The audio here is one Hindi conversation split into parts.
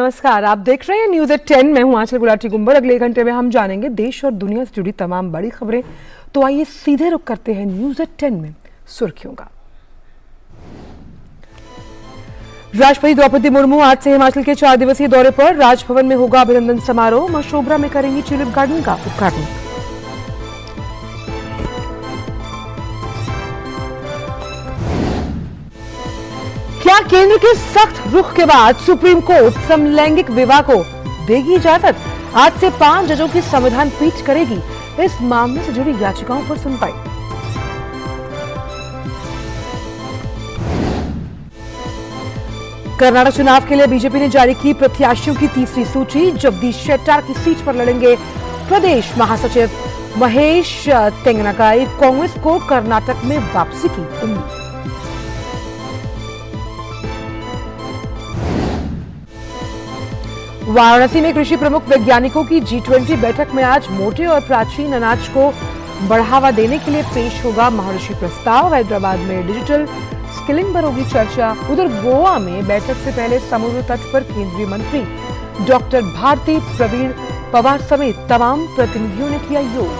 नमस्कार, आप देख रहे हैं न्यूज एट 10। मैं हूं आंचल गुलाटी गुंबर। अगले घंटे में हम जानेंगे देश और दुनिया से जुड़ी तमाम बड़ी खबरें। तो आइए सीधे रुख करते हैं न्यूज एट 10 में सुर्खियों का। राष्ट्रपति द्रौपदी मुर्मू आज से हिमाचल के 4 दिवसीय दौरे पर। राजभवन में होगा अभिनंदन समारोह। मशोबरा में करेंगी ट्यूलिप गार्डन का उद्घाटन। क्या केंद्र के सख्त रुख के बाद सुप्रीम कोर्ट समलैंगिक विवाह को देगी इजाजत? आज से 5 जजों की संविधान पीठ करेगी इस मामले से जुड़ी याचिकाओं पर सुनवाई। कर्नाटक चुनाव के लिए बीजेपी ने जारी की प्रत्याशियों की तीसरी सूची। जगदीश शेट्टार की सीट पर लड़ेंगे प्रदेश महासचिव महेश तेंगनाकाई। कांग्रेस को कर्नाटक में वापसी की उम्मीद। वाराणसी में कृषि प्रमुख वैज्ञानिकों की G20 बैठक में आज मोटे और प्राचीन अनाज को बढ़ावा देने के लिए पेश होगा महर्षि प्रस्ताव। हैदराबाद में डिजिटल स्किलिंग पर होगी चर्चा। उधर गोवा में बैठक से पहले समुद्र तट पर केंद्रीय मंत्री डॉक्टर भारती प्रवीण पवार समेत तमाम प्रतिनिधियों ने किया योग।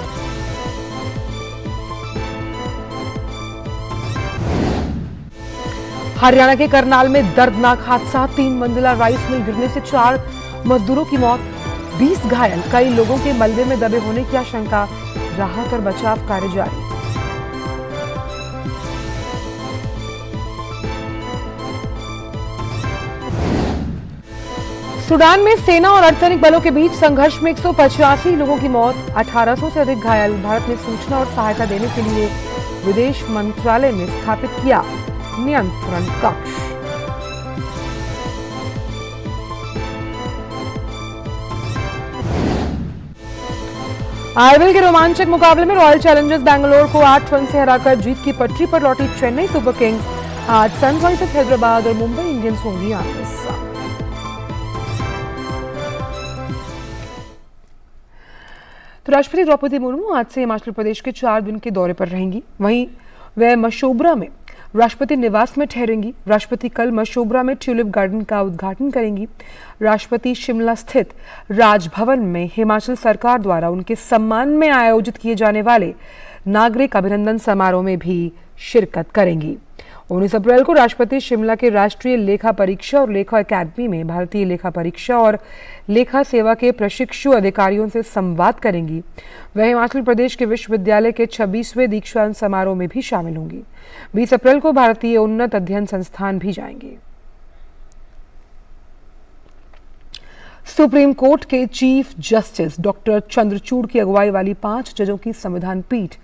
हरियाणा के करनाल में दर्दनाक हादसा। 3 मंजिला राइस मिल गिरने से 4 मजदूरों की मौत, 20 घायल। कई लोगों के मलबे में दबे होने की आशंका। राहत और बचाव कार्य जारी। सूडान में सेना और अर्धसैनिक बलों के बीच संघर्ष में 185 लोगों की मौत, 1800 से अधिक घायल। भारत ने सूचना और सहायता देने के लिए विदेश मंत्रालय में स्थापित किया नियंत्रण कक्ष। आईपीएल के रोमांचक मुकाबले में रॉयल चैलेंजर्स बैंगलोर को 8 रन से हराकर जीत की पटरी पर लौटी चेन्नई सुपर किंग्स। आज सनराइजर्स हैदराबाद और मुंबई इंडियंस होंगी आमने-सामने। तो राष्ट्रपति द्रौपदी मुर्मू आज से हिमाचल प्रदेश के 4 दिन के दौरे पर रहेंगी। वहीं वह मशोबरा में राष्ट्रपति निवास में ठहरेंगी। राष्ट्रपति कल मशोबरा में ट्यूलिप गार्डन का उद्घाटन करेंगी। राष्ट्रपति शिमला स्थित राजभवन में हिमाचल सरकार द्वारा उनके सम्मान में आयोजित किए जाने वाले नागरिक अभिनंदन समारोह में भी शिरकत करेंगी। 19 अप्रैल को राष्ट्रपति शिमला के राष्ट्रीय लेखा परीक्षा और लेखा अकादमी में भारतीय लेखा परीक्षा और लेखा सेवा के प्रशिक्षु अधिकारियों से संवाद करेंगी। वह हिमाचल प्रदेश के विश्वविद्यालय के 26वें दीक्षांत समारोह में भी शामिल होंगी। 20 अप्रैल को भारतीय उन्नत अध्ययन संस्थान भी जाएंगी। सुप्रीम कोर्ट के चीफ जस्टिस डॉक्टर चंद्रचूड़ की अगुवाई वाली 5 जजों की संविधान पीठ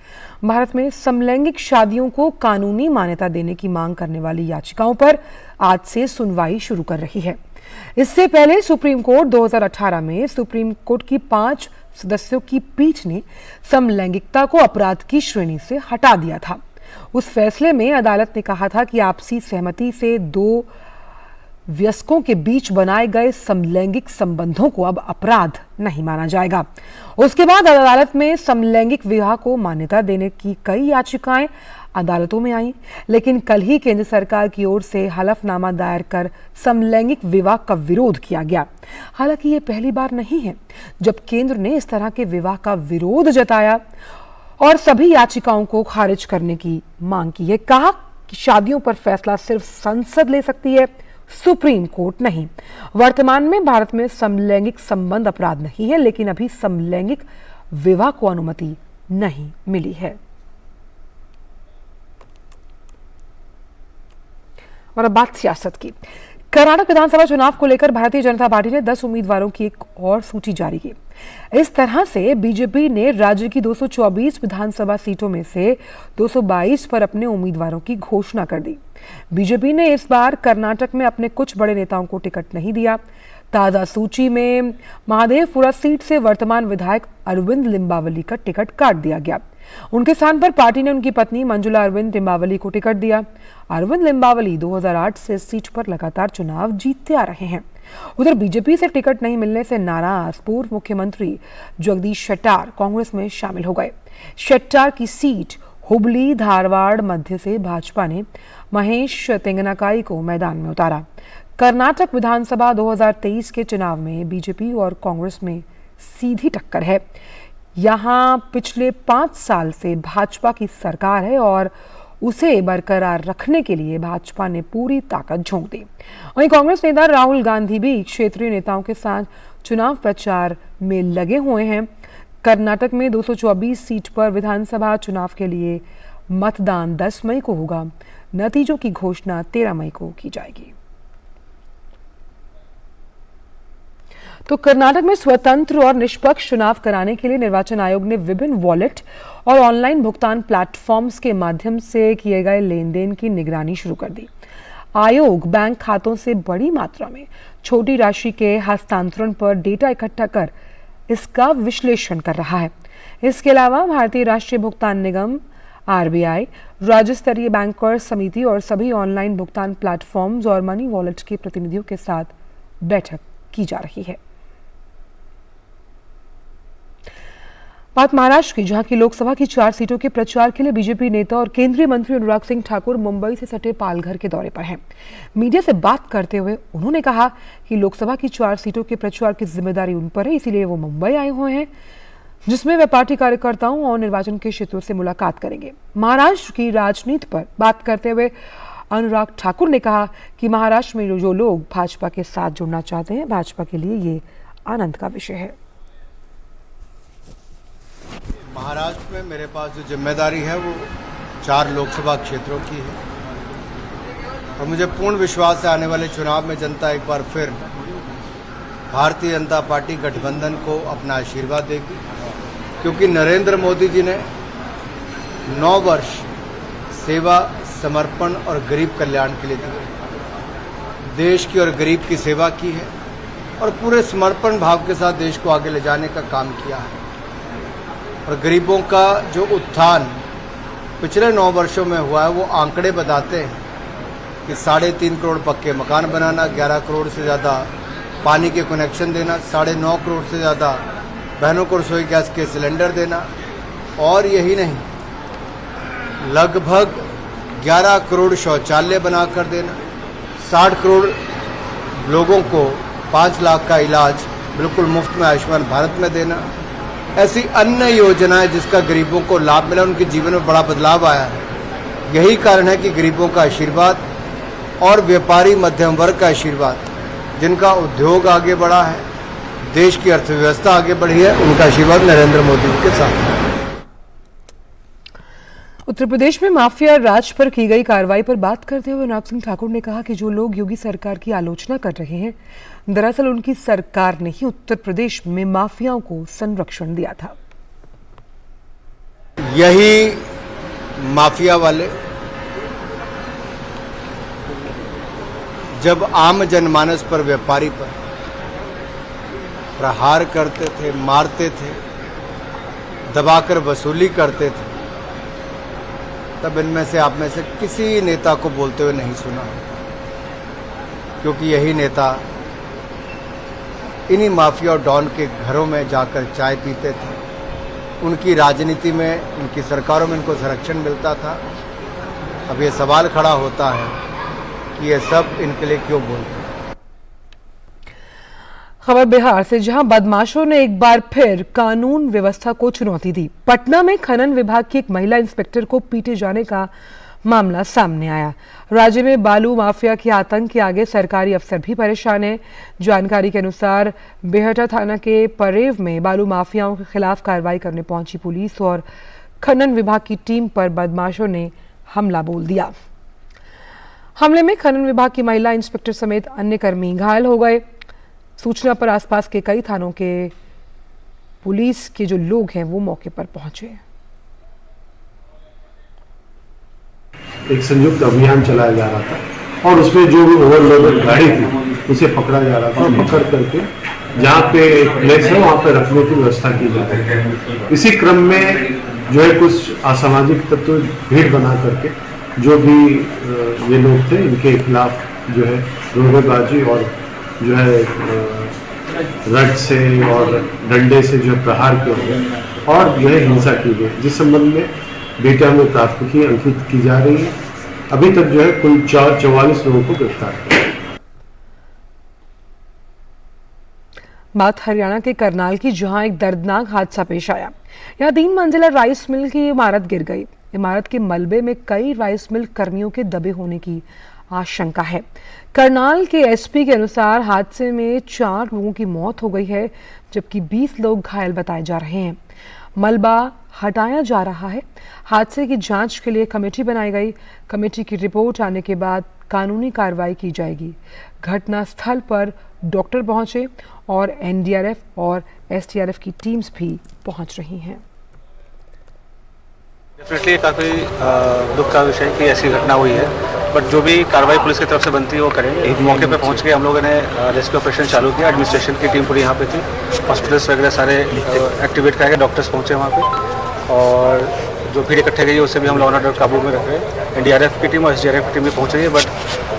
भारत में समलैंगिक शादियों को कानूनी मान्यता देने की मांग करने वाली याचिकाओं पर आज से सुनवाई शुरू कर रही है। इससे पहले सुप्रीम कोर्ट 2018 में सुप्रीम कोर्ट की 5 सदस्यों की पीठ ने समलैंगिकता को अपराध की श्रेणी से हटा दिया था। उस फैसले में अदालत ने कहा था कि आपसी सहमति से 2 वयस्कों के बीच बनाए गए समलैंगिक संबंधों को अब अपराध नहीं माना जाएगा। उसके बाद अदालत में समलैंगिक विवाह को मान्यता देने की कई याचिकाएं अदालतों में आईं, लेकिन कल ही केंद्र सरकार की ओर से हलफनामा दायर कर समलैंगिक विवाह का विरोध किया गया। हालांकि ये पहली बार नहीं है जब केंद्र ने इस तरह के विवाह का विरोध जताया और सभी याचिकाओं को खारिज करने की मांग की है। कहा कि शादियों पर फैसला सिर्फ संसद ले सकती है, सुप्रीम कोर्ट नहीं। वर्तमान में भारत में समलैंगिक संबंध अपराध नहीं है, लेकिन अभी समलैंगिक विवाह को अनुमति नहीं मिली है। और अब बात सियासत की। कर्नाटक विधानसभा चुनाव को लेकर भारतीय जनता पार्टी ने 10 उम्मीदवारों की एक और सूची जारी की। इस तरह से बीजेपी ने राज्य की 224 विधानसभा सीटों में से 222 पर अपने उम्मीदवारों की घोषणा कर दी। बीजेपी ने इस बार कर्नाटक में अपने कुछ बड़े नेताओं को टिकट नहीं दिया। ताजा सूची में महादेवपुरा सीट से वर्तमान विधायक अरविंद लिंबावली का टिकट काट दिया गया। उनके स्थान पर पार्टी ने उनकी पत्नी मंजुला अरविंद लिंबावली को टिकट दिया। अरविंद लिंबावली 2008 से इस सीट पर लगातार चुनाव जीतते आ रहे हैं। उधर बीजेपी से टिकट नहीं मिलने से नाराज पूर्व मुख्यमंत्री जगदीश शेट्टार कांग्रेस में शामिल हो गए। शेट्टार की सीट हुबली धारवाड़ मध्य से भाजपा ने महेश तेंगनाकाई को मैदान में उतारा। कर्नाटक विधानसभा 2023 के चुनाव में बीजेपी और कांग्रेस में सीधी टक्कर है। यहां पिछले 5 साल से भाजपा की सरकार है और उसे बरकरार रखने के लिए भाजपा ने पूरी ताकत झोंक दी। वहीं कांग्रेस नेता राहुल गांधी भी क्षेत्रीय नेताओं के साथ चुनाव प्रचार में लगे हुए हैं। कर्नाटक में 224 सीट पर विधानसभा चुनाव के लिए मतदान 10 मई को होगा। नतीजों की घोषणा 13 मई को की जाएगी। तो कर्नाटक में स्वतंत्र और निष्पक्ष चुनाव कराने के लिए निर्वाचन आयोग ने विभिन्न वॉलेट और ऑनलाइन भुगतान प्लेटफॉर्म्स के माध्यम से किए गए लेन देन की निगरानी शुरू कर दी। आयोग बैंक खातों से बड़ी मात्रा में छोटी राशि के हस्तांतरण पर डेटा इकट्ठा कर इसका विश्लेषण कर रहा है। इसके अलावा भारतीय राष्ट्रीय भुगतान निगम, आरबीआई, राज्य स्तरीय बैंकर्स समिति और सभी ऑनलाइन भुगतान प्लेटफॉर्म्स और मनी वॉलेट के प्रतिनिधियों के साथ बैठक की जा रही है। बात महाराष्ट्र की, जहां की लोकसभा की 4 सीटों के प्रचार के लिए बीजेपी नेता और केंद्रीय मंत्री अनुराग सिंह ठाकुर मुंबई से सटे पालघर के दौरे पर हैं। मीडिया से बात करते हुए उन्होंने कहा कि लोकसभा की 4 सीटों के प्रचार की जिम्मेदारी उन पर है, इसीलिए वो मुंबई आए हुए हैं, जिसमें वे पार्टी कार्यकर्ताओं और निर्वाचन के क्षेत्रों से मुलाकात करेंगे। महाराष्ट्र की राजनीति पर बात करते हुए अनुराग ठाकुर ने कहा कि महाराष्ट्र में जो लोग भाजपा के साथ जुड़ना चाहते हैं, भाजपा के लिए ये आनंद का विषय है। महाराष्ट्र में मेरे पास जो जिम्मेदारी है वो 4 लोकसभा क्षेत्रों की है और मुझे पूर्ण विश्वास है आने वाले चुनाव में जनता एक बार फिर भारतीय जनता पार्टी गठबंधन को अपना आशीर्वाद देगी, क्योंकि नरेंद्र मोदी जी ने 9 वर्ष सेवा, समर्पण और गरीब कल्याण के लिए दिए। देश की और गरीब की सेवा की है और पूरे समर्पण भाव के साथ देश को आगे ले जाने का काम किया है। और गरीबों का जो उत्थान पिछले 9 वर्षों में हुआ है वो आंकड़े बताते हैं कि 3.5 करोड़ पक्के मकान बनाना, 11 करोड़ से ज़्यादा पानी के कनेक्शन देना, 9.5 करोड़ से ज़्यादा बहनों को रसोई गैस के सिलेंडर देना, और यही नहीं, लगभग 11 करोड़ शौचालय बनाकर देना, 60 करोड़ लोगों को 5 लाख का इलाज बिल्कुल मुफ्त में आयुष्मान भारत में देना, ऐसी अन्य योजनाएं जिसका गरीबों को लाभ मिला, उनके जीवन में बड़ा बदलाव आया है। यही कारण है कि गरीबों का आशीर्वाद और व्यापारी मध्यम वर्ग का आशीर्वाद, जिनका उद्योग आगे बढ़ा है, देश की अर्थव्यवस्था आगे बढ़ी है, उनका आशीर्वाद नरेंद्र मोदी जी के साथ है। उत्तर प्रदेश में माफिया राज पर की गई कार्रवाई पर बात करते हुए अनुराग सिंह ठाकुर ने कहा कि जो लोग योगी सरकार की आलोचना कर रहे हैं, दरअसल उनकी सरकार ने ही उत्तर प्रदेश में माफियाओं को संरक्षण दिया था। यही माफिया वाले जब आम जनमानस पर, व्यापारी पर प्रहार करते थे, मारते थे, दबाकर वसूली करते थे, तब इनमें से, आप में से किसी नेता को बोलते हुए नहीं सुना, क्योंकि यही नेता इन्हीं माफिया और डॉन के घरों में जाकर चाय पीते थे। उनकी राजनीति में, उनकी सरकारों में इनको संरक्षण मिलता था। अब ये सवाल खड़ा होता है कि ये सब इनके लिए क्यों बोलते हैं। खबर बिहार से, जहां बदमाशों ने एक बार फिर कानून व्यवस्था को चुनौती दी। पटना में खनन विभाग की एक महिला इंस्पेक्टर को पीटे जाने का मामला सामने आया। राज्य में बालू माफिया के आतंक के आगे सरकारी अफसर भी परेशान हैं। जानकारी के अनुसार बेहटा थाना के परेव में बालू माफियाओं के खिलाफ कार्रवाई करने पहुंची पुलिस और खनन विभाग की टीम पर बदमाशों ने हमला बोल दिया। हमले में खनन विभाग की महिला इंस्पेक्टर समेत अन्य कर्मी घायल हो गए। सूचना पर आसपास के कई थानों के पुलिस के जो लोग हैं वो मौके पर पहुंचे। एक संयुक्त अभियान चलाया जा रहा था और उसमें जो भी ओवरलोडेड गाड़ी थी उसे पकड़ा जा रहा था और पकड़ करके जहाँ पे प्लेस है वहाँ पे रखने की व्यवस्था की जा रही है। इसी क्रम में जो है कुछ असामाजिक तत्व भीड़ बना करके जो भी ये लोग थे इनके खिलाफ जो है रोड़ेबाजी और जो है रड से और डंडे से जो प्रहार किया गया और जो है हिंसा की गई, जिस संबंध में बेटा में प्राथमिकी अंकित की जा रही है। अभी तक जो है कुल 44 लोगों को गिरफ्तार किया। बात हरियाणा के करनाल की, जहां एक दर्दनाक हादसा पेश आया। यहां 3 मंजिला राइस मिल की इमारत गिर गई। इमारत के मलबे में कई राइस मिल कर्मियों के दबे होने की आशंका है। करनाल के एसपी के अनुसार हादसे में 4 लोगों की मौत हो गई है, जबकि 20 लोग घायल बताए जा रहे हैं। मलबा हटाया जा रहा है। हादसे की जांच के लिए कमेटी बनाई गई। कमेटी की रिपोर्ट आने के बाद कानूनी कार्रवाई की जाएगी। घटना स्थल पर डॉक्टर पहुंचे और एनडीआरएफ और एसडीआरएफ की टीम्स भी पहुंच रही हैं। डेफिनेटली काफ़ी दुख का विषय कि ऐसी घटना हुई है, बट जो भी कार्रवाई पुलिस की तरफ से बनती है वो करेंगे। मौके पे पहुंच के हम लोगों ने रेस्क्यू ऑपरेशन चालू किया। एडमिनिस्ट्रेशन की टीम पूरी यहाँ पे थी, हॉस्पिटल्स वगैरह सारे एक्टिवेट कराए, डॉक्टर्स पहुँचे वहाँ पे, और जो भीड़ इकट्ठे गई है उससे भी हम लॉ एंड ऑर्डर काबू में रख रहे हैं। एनडीआरएफ की टीम और एसडीआरएफ की टीम भी पहुँच रही है, बट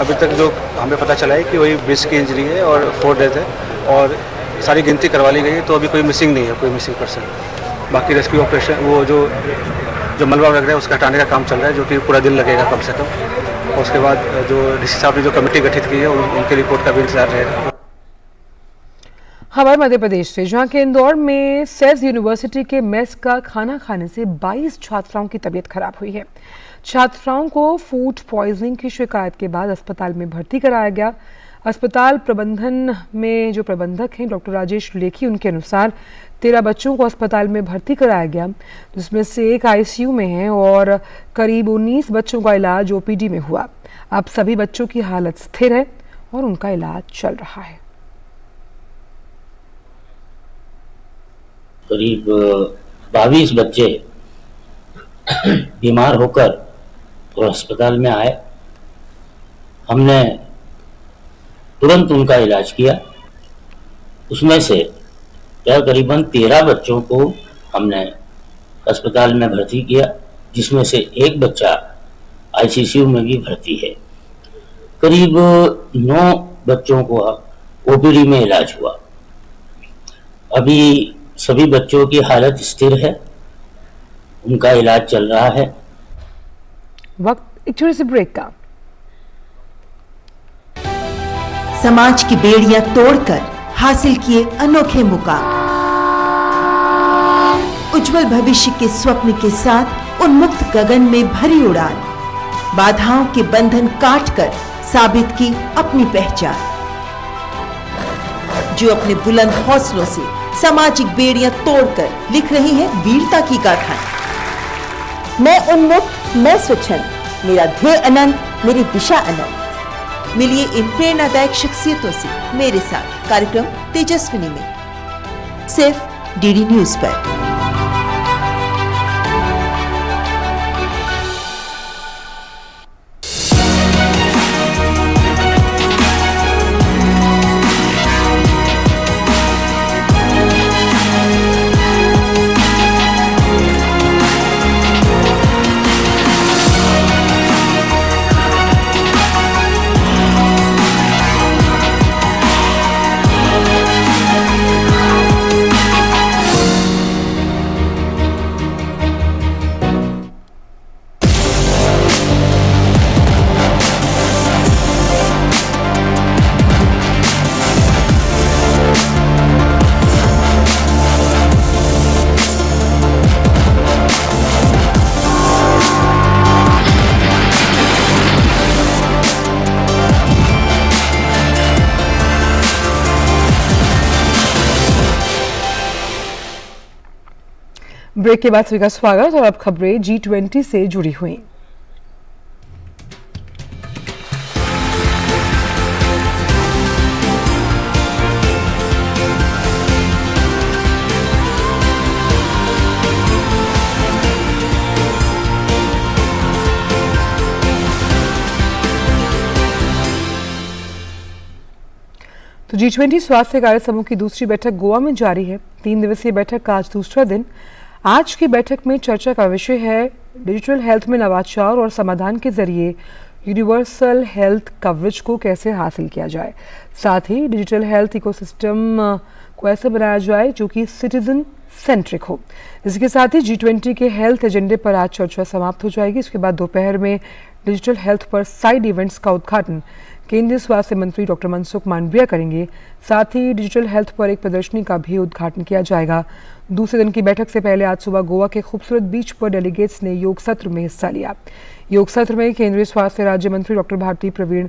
अभी तक जो हमें पता चला है कि वही 20 की इंजरी है और 4 डेथ है, और सारी गिनती करवा ली गई है, तो अभी कोई मिसिंग नहीं है, कोई मिसिंग पर्सन। बाकी रेस्क्यू ऑपरेशन वो जो मलबा लग रहा है उसका हटाने का काम चल रहा है, जो कि पूरा दिन लगेगा कम से कम। और उसके बाद जो डीसी साहब ने जो कमेटी गठित की है उनकी रिपोर्ट का भी इंतजार रहेगा। खबर मध्य प्रदेश से, जहां के इंदौर में सेज यूनिवर्सिटी के मेस का खाना खाने से 22 छात्राओं की तबीयत खराब हुई है। छात्राओं को फूड पॉइजनिंग की शिकायत के बाद अस्पताल में भर्ती कराया गया। अस्पताल प्रबंधन में जो प्रबंधक हैं डॉक्टर राजेश लेखी, उनके अनुसार 13 बच्चों को अस्पताल में भर्ती कराया गया, जिसमें से एक आईसीयू में है और करीब 19 बच्चों का इलाज ओपीडी में हुआ। अब सभी बच्चों की हालत स्थिर है और उनका इलाज चल रहा है। करीब 22 बच्चे बीमार होकर और अस्पताल में आए। हमने तुरंत उनका इलाज किया। उसमें से करीबन 13 बच्चों को हमने अस्पताल में भर्ती किया, जिसमें से एक बच्चा आईसीयू में भी भर्ती है। करीब 9 बच्चों को ओपीडी में इलाज हुआ। अभी सभी बच्चों की हालत स्थिर है, उनका इलाज चल रहा है। वक्त एक छोटे से ब्रेक का। समाज की बेड़ियां तोड़कर हासिल किए अनोखे मुकाम, उज्जवल भविष्य के स्वप्न के साथ उन्मुक्त गगन में भरी उड़ान, बाधाओं के बंधन काटकर साबित की अपनी पहचान। जो अपने बुलंद हौसलों से सामाजिक बेड़ियां तोड़कर लिख रही है वीरता की गाथाएं। मैं उन्मुक्त, मैं स्वच्छंद, मेरा ध्येय अनंत, मेरी दिशा अनंत। मिलिए इन प्रेरणादायक शख्सियतों से मेरे साथ कार्यक्रम तेजस्विनी में, सिर्फ डीडी न्यूज पर। ब्रेक के बाद सभी का स्वागत और अब खबरें G20 से जुड़ी हुई। तो G20 स्वास्थ्य कार्य समूह की दूसरी बैठक गोवा में जारी है। 3 दिवसीय बैठक का आज दूसरा दिन। आज की बैठक में चर्चा का विषय है डिजिटल हेल्थ में नवाचार और समाधान के जरिए यूनिवर्सल हेल्थ कवरेज को कैसे हासिल किया जाए। साथ ही डिजिटल हेल्थ इकोसिस्टम को ऐसे बनाया जाए जो कि सिटीजन सेंट्रिक हो। इसके साथ ही G20 के हेल्थ एजेंडे पर आज चर्चा समाप्त हो जाएगी। इसके बाद दोपहर में डिजिटल हेल्थ पर साइड इवेंट्स का उद्घाटन केंद्रीय स्वास्थ्य मंत्री डॉक्टर मनसुख मांडविया करेंगे। साथ ही डिजिटल हेल्थ पर एक प्रदर्शनी का भी उद्घाटन किया जाएगा। दूसरे दिन की बैठक से पहले आज सुबह गोवा के खूबसूरत बीच पर डेलीगेट्स ने योग सत्र में हिस्सा लिया। योग सत्र में केंद्रीय स्वास्थ्य राज्य मंत्री डॉक्टर भारती प्रवीण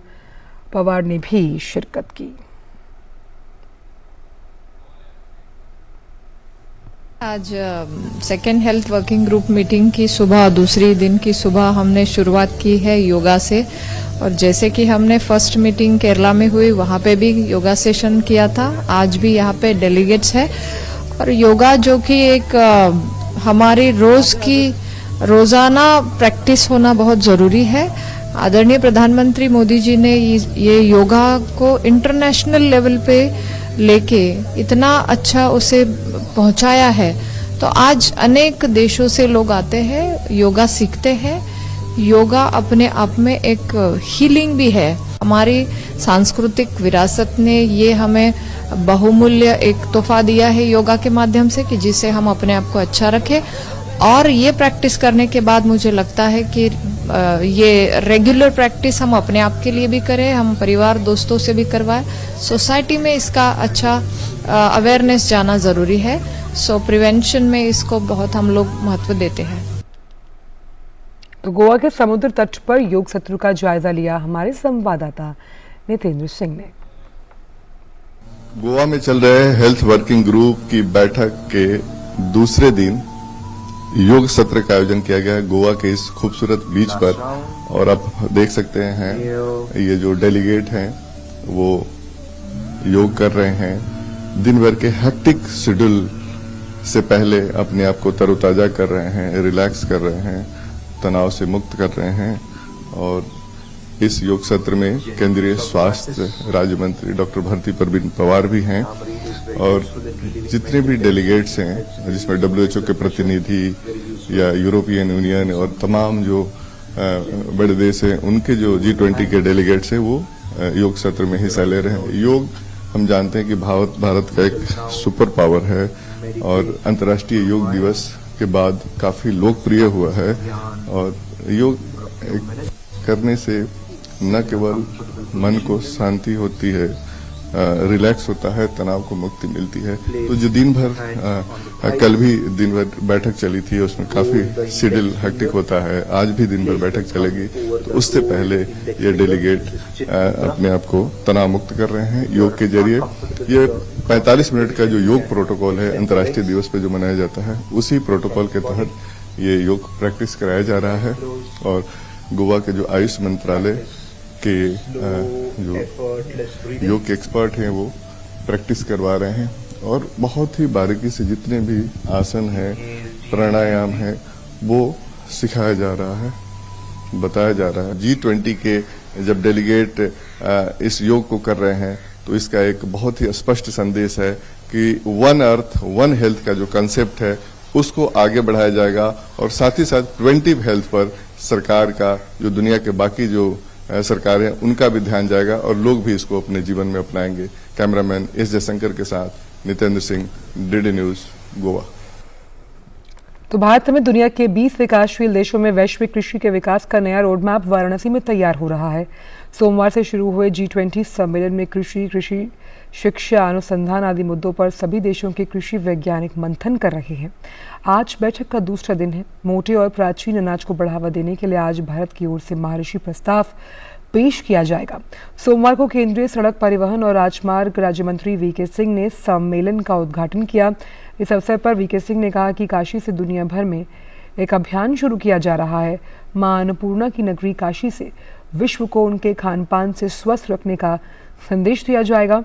पवार ने भी शिरकत की। आज second health working group meeting की सुबह, दूसरी दिन की सुबह हमने शुरुआत की है योगा से। और जैसे कि हमने फर्स्ट मीटिंग केरला में हुई, वहाँ पे भी योगा सेशन किया था। आज भी यहाँ पे डेलीगेट्स है। और योगा जो कि एक हमारी रोजाना प्रैक्टिस होना बहुत ज़रूरी है। आदरणीय प्रधानमंत्री मोदी जी ने ये योगा को इंटरनेशनल लेवल पे लेके इतना अच्छा उसे पहुंचाया है। तो आज अनेक देशों से लोग आते हैं, योगा सीखते हैं। योगा अपने आप में एक हीलिंग भी है। हमारी सांस्कृतिक विरासत ने ये हमें बहुमूल्य एक तोहफा दिया है योगा के माध्यम से, कि जिससे हम अपने आप को अच्छा रखें। और ये प्रैक्टिस करने के बाद मुझे लगता है कि ये रेगुलर प्रैक्टिस हम अपने आप के लिए भी करें, हम परिवार दोस्तों से भी करवाएं। सोसाइटी में इसका अच्छा अवेयरनेस जाना ज़रूरी है। सो प्रिवेंशन में इसको बहुत हम लोग महत्व देते हैं। तो गोवा के समुद्र तट पर योग सत्र का जायजा लिया हमारे संवाददाता नितेंद्र सिंह ने। गोवा में चल रहे हेल्थ वर्किंग ग्रुप की बैठक के दूसरे दिन योग सत्र का आयोजन किया गया है गोवा के इस खूबसूरत बीच पर। और आप देख सकते हैं ये जो डेलीगेट हैं वो योग कर रहे हैं। दिन भर के हेक्टिक शेड्यूल से पहले अपने आप को तरोताजा कर रहे हैं, रिलैक्स कर रहे हैं, तनाव से मुक्त कर रहे हैं। और इस योग सत्र में केंद्रीय स्वास्थ्य राज्य मंत्री डॉक्टर भारती प्रवीण पवार भी हैं। और जितने भी डेलीगेट्स हैं, जिसमें WHO के प्रतिनिधि या यूरोपियन यूनियन और तमाम जो बड़े देश हैं, उनके जो G20 के डेलीगेट्स हैं, वो योग सत्र में हिस्सा ले रहे हैं। योग हम जानते हैं कि भारत का एक सुपर पावर है और अंतर्राष्ट्रीय योग दिवस के बाद काफी लोकप्रिय हुआ है। और योग करने से न केवल मन को शांति होती है, रिलैक्स होता है, तनाव को मुक्ति मिलती है। तो जो दिन भर कल भी दिन भर बैठक चली थी, उसमें काफी शेड्यूल हेक्टिक होता है। आज भी दिन भर बैठक चलेगी। तो उससे पहले ये डेलीगेट अपने आप को तनाव मुक्त कर रहे हैं योग के जरिए। ये 45 मिनट का जो योग प्रोटोकॉल है अंतर्राष्ट्रीय दिवस पे जो मनाया जाता है, उसी प्रोटोकॉल के तहत ये योग प्रैक्टिस कराया जा रहा है। और गोवा के जो आयुष मंत्रालय के जो योग के एक्सपर्ट हैं वो प्रैक्टिस करवा रहे हैं। और बहुत ही बारीकी से जितने भी आसन हैं, प्राणायाम है, वो सिखाया जा रहा है, बताया जा रहा है। G20 के जब डेलीगेट इस योग को कर रहे हैं तो इसका एक बहुत ही स्पष्ट संदेश है कि वन अर्थ वन हेल्थ का जो कंसेप्ट है उसको आगे बढ़ाया जाएगा। और साथ ही साथ प्रिवेंटिव हेल्थ पर सरकार का, जो दुनिया के बाकी जो सरकार है, उनका भी ध्यान जाएगा और लोग भी इसको अपने जीवन में अपनाएंगे। कैमरामैन एस जयशंकर के साथ नितेंद्र सिंह, DD न्यूज, गोवा। तो भारत समेत दुनिया के 20 विकासशील देशों में वैश्विक कृषि के विकास का नया रोडमैप वाराणसी में तैयार हो रहा है। सोमवार से शुरू हुए G20 सम्मेलन में कृषि, शिक्षा, अनुसंधान आदि मुद्दों पर सभी देशों के कृषि वैज्ञानिक मंथन कर रहे हैं। आज बैठक का दूसरा दिन है। मोटे और प्राचीन अनाज को बढ़ावा देने के लिए आज भारत की ओर से महर्षि प्रस्ताव पेश किया जाएगा। सोमवार को केंद्रीय सड़क परिवहन और राजमार्ग राज्य मंत्री VK सिंह ने सम्मेलन का उद्घाटन किया। इस अवसर पर VK सिंह ने कहा कि काशी से दुनिया भर में एक अभियान शुरू किया जा रहा है। मां अन्नपूर्णा की नगरी काशी से विश्व को उनके खान पान से स्वस्थ रखने का संदेश दिया जाएगा।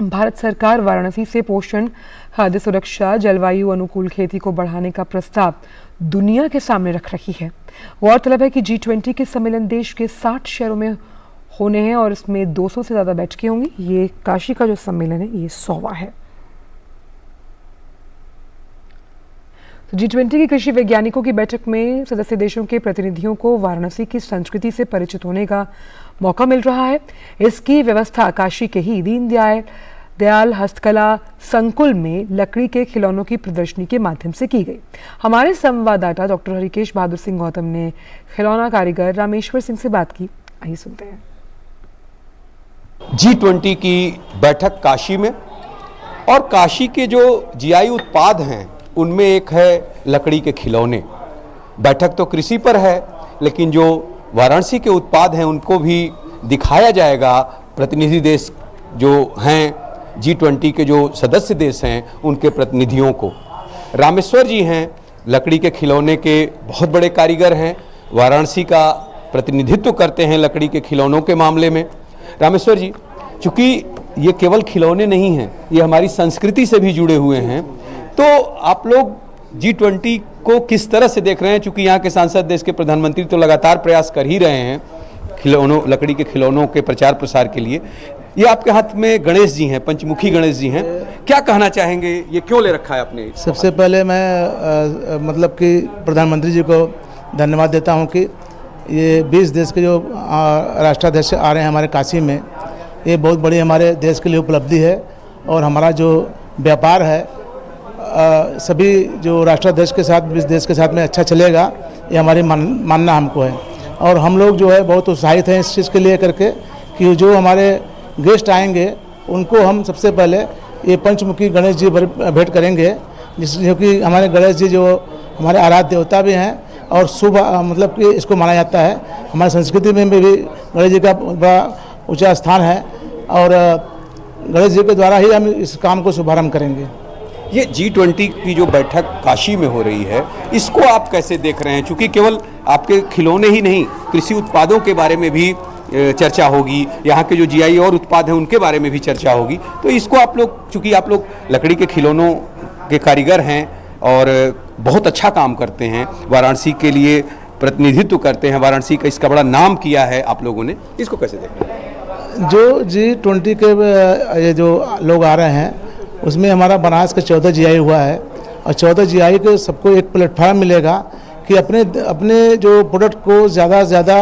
भारत सरकार वाराणसी से पोषण, खाद्य सुरक्षा, जलवायु अनुकूल खेती को बढ़ाने का प्रस्ताव दुनिया के सामने रख रही है। गौरतलब है कि G20 के सम्मेलन देश के 60 शहरों में होने हैं और इसमें 200 से ज़्यादा बैठकें होंगी। ये काशी का जो सम्मेलन है ये 100वां है। तो G20 की कृषि वैज्ञानिकों की बैठक में सदस्य देशों के प्रतिनिधियों को वाराणसी की संस्कृति से परिचित होने का मौका मिल रहा है। इसकी व्यवस्था काशी के ही दीनदयाल हस्तकला संकुल में लकड़ी के खिलौनों की प्रदर्शनी के माध्यम से की गई। हमारे संवाददाता डॉक्टर हरिकेश बहादुर सिंह गौतम ने खिलौना कारीगर रामेश्वर सिंह से बात की। आइए सुनते हैं। G20 की बैठक काशी में, और काशी के जो जीआई उत्पाद हैं उनमें एक है लकड़ी के खिलौने। बैठक तो कृषि पर है, लेकिन जो वाराणसी के उत्पाद हैं उनको भी दिखाया जाएगा। प्रतिनिधि देश जो हैं G20 के जो सदस्य देश हैं उनके प्रतिनिधियों को। रामेश्वर जी हैं लकड़ी के खिलौने के बहुत बड़े कारीगर हैं, वाराणसी का प्रतिनिधित्व करते हैं लकड़ी के खिलौनों के मामले में। रामेश्वर जी, चूँकि ये केवल खिलौने नहीं हैं, ये हमारी संस्कृति से भी जुड़े हुए हैं, तो आप लोग G20 को किस तरह से देख रहे हैं? चूँकि यहाँ के सांसद, देश के प्रधानमंत्री तो लगातार प्रयास कर ही रहे हैं लकड़ी के खिलौनों के प्रचार प्रसार के लिए। ये आपके हाथ में गणेश जी हैं, पंचमुखी गणेश जी हैं, क्या कहना चाहेंगे? ये क्यों ले रखा है आपने? सबसे पहले मैं मतलब कि प्रधानमंत्री जी को धन्यवाद देता हूँ कि ये 20 देश के जो राष्ट्राध्यक्ष आ रहे हैं हमारे काशी में, ये बहुत बड़ी हमारे देश के लिए उपलब्धि है। और हमारा जो व्यापार है सभी जो राष्ट्राध्यक्ष के साथ 20 देश के साथ में अच्छा चलेगा, ये हमारी मानना हमको है। और हम लोग जो है बहुत उत्साहित हैं इस चीज़ के लिए करके कि जो हमारे गेस्ट आएंगे उनको हम सबसे पहले ये पंचमुखी गणेश जी भेंट करेंगे, जो कि हमारे गणेश जी जो हमारे आराध्य देवता भी हैं और शुभ मतलब कि इसको माना जाता है। हमारी संस्कृति में भी गणेश जी का बड़ा ऊंचा स्थान है और गणेश जी के द्वारा ही हम इस काम को शुभारंभ करेंगे। ये G20 की जो बैठक काशी में हो रही है, इसको आप कैसे देख रहे हैं? चूँकि केवल आपके खिलौने ही नहीं, कृषि उत्पादों के बारे में भी चर्चा होगी, यहाँ के जो जीआई और उत्पाद हैं उनके बारे में भी चर्चा होगी, तो इसको आप लोग, चूँकि आप लोग लकड़ी के खिलौनों के कारीगर हैं और बहुत अच्छा काम करते हैं, वाराणसी के लिए प्रतिनिधित्व करते हैं, वाराणसी का इसका बड़ा नाम किया है आप लोगों ने, इसको कैसे देख रहे हैं? जो G20 के ये जो लोग आ रहे हैं उसमें हमारा बनारस का 14 जीआई हुआ है और 14 जीआई को सबको एक प्लेटफार्म मिलेगा कि अपने जो प्रोडक्ट को ज़्यादा से ज़्यादा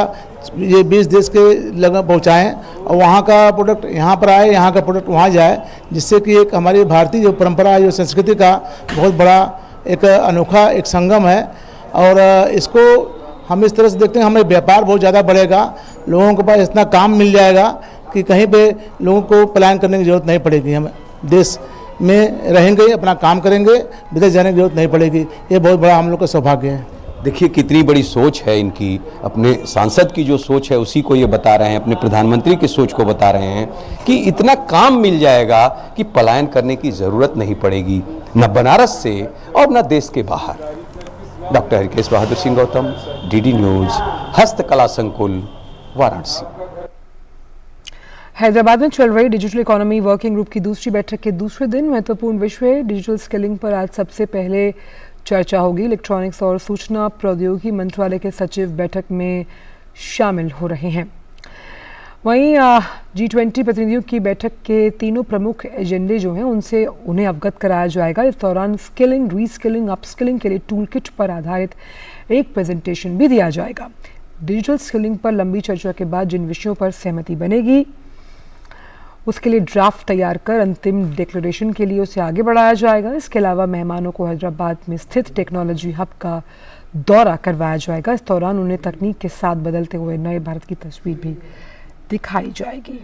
ये 20 देश के लगा पहुँचाएँ और वहाँ का प्रोडक्ट यहाँ पर आए, यहाँ का प्रोडक्ट वहाँ जाए, जिससे कि एक हमारी भारतीय जो परंपरा, जो संस्कृति का बहुत बड़ा एक अनोखा एक संगम है। और इसको हम इस तरह से देखते हैं, हमें व्यापार बहुत ज़्यादा बढ़ेगा, लोगों के पास इतना काम मिल जाएगा कि कहीं पे लोगों को प्लान करने की ज़रूरत नहीं पड़ेगी। हम देश में रहेंगे, अपना काम करेंगे, विदेश जाने की जरूरत नहीं पड़ेगी। ये बहुत बड़ा हम लोग का सौभाग्य है। देखिए कितनी बड़ी सोच है इनकी, अपने सांसद की जो सोच है उसी को ये बता रहे हैं, अपने प्रधानमंत्री की सोच को बता रहे हैं कि इतना काम मिल जाएगा कि पलायन करने की ज़रूरत नहीं पड़ेगी, न बनारस से और न देश के बाहर। Doctor Harikesh Bahadur Singh Gautam, DD news, हस्तकला संकुल, वाराणसी। हैदराबाद में चल रही डिजिटल इकोनॉमी वर्किंग ग्रुप की दूसरी बैठक के दूसरे दिन महत्वपूर्ण विषय डिजिटल स्किलिंग पर आज सबसे पहले चर्चा होगी। इलेक्ट्रॉनिक्स और सूचना प्रौद्योगिकी मंत्रालय के सचिव बैठक में शामिल हो रहे हैं। वहीं G20 प्रतिनिधियों की बैठक के तीनों प्रमुख एजेंडे जो हैं उनसे उन्हें अवगत कराया जाएगा। इस दौरान स्किलिंग, रीस्किलिंग, अपस्किलिंग के लिए टूल किट पर आधारित एक प्रेजेंटेशन भी दिया जाएगा। डिजिटल स्किलिंग पर लंबी चर्चा के बाद जिन विषयों पर सहमति बनेगी उसके लिए ड्राफ्ट तैयार कर अंतिम डिक्लेरेशन के लिए उसे आगे बढ़ाया जाएगा। इसके अलावा मेहमानों को हैदराबाद में स्थित टेक्नोलॉजी हब का दौरा करवाया जाएगा। इस दौरान उन्हें तकनीक के साथ बदलते हुए नए भारत की तस्वीर भी दिखाई जाएगी।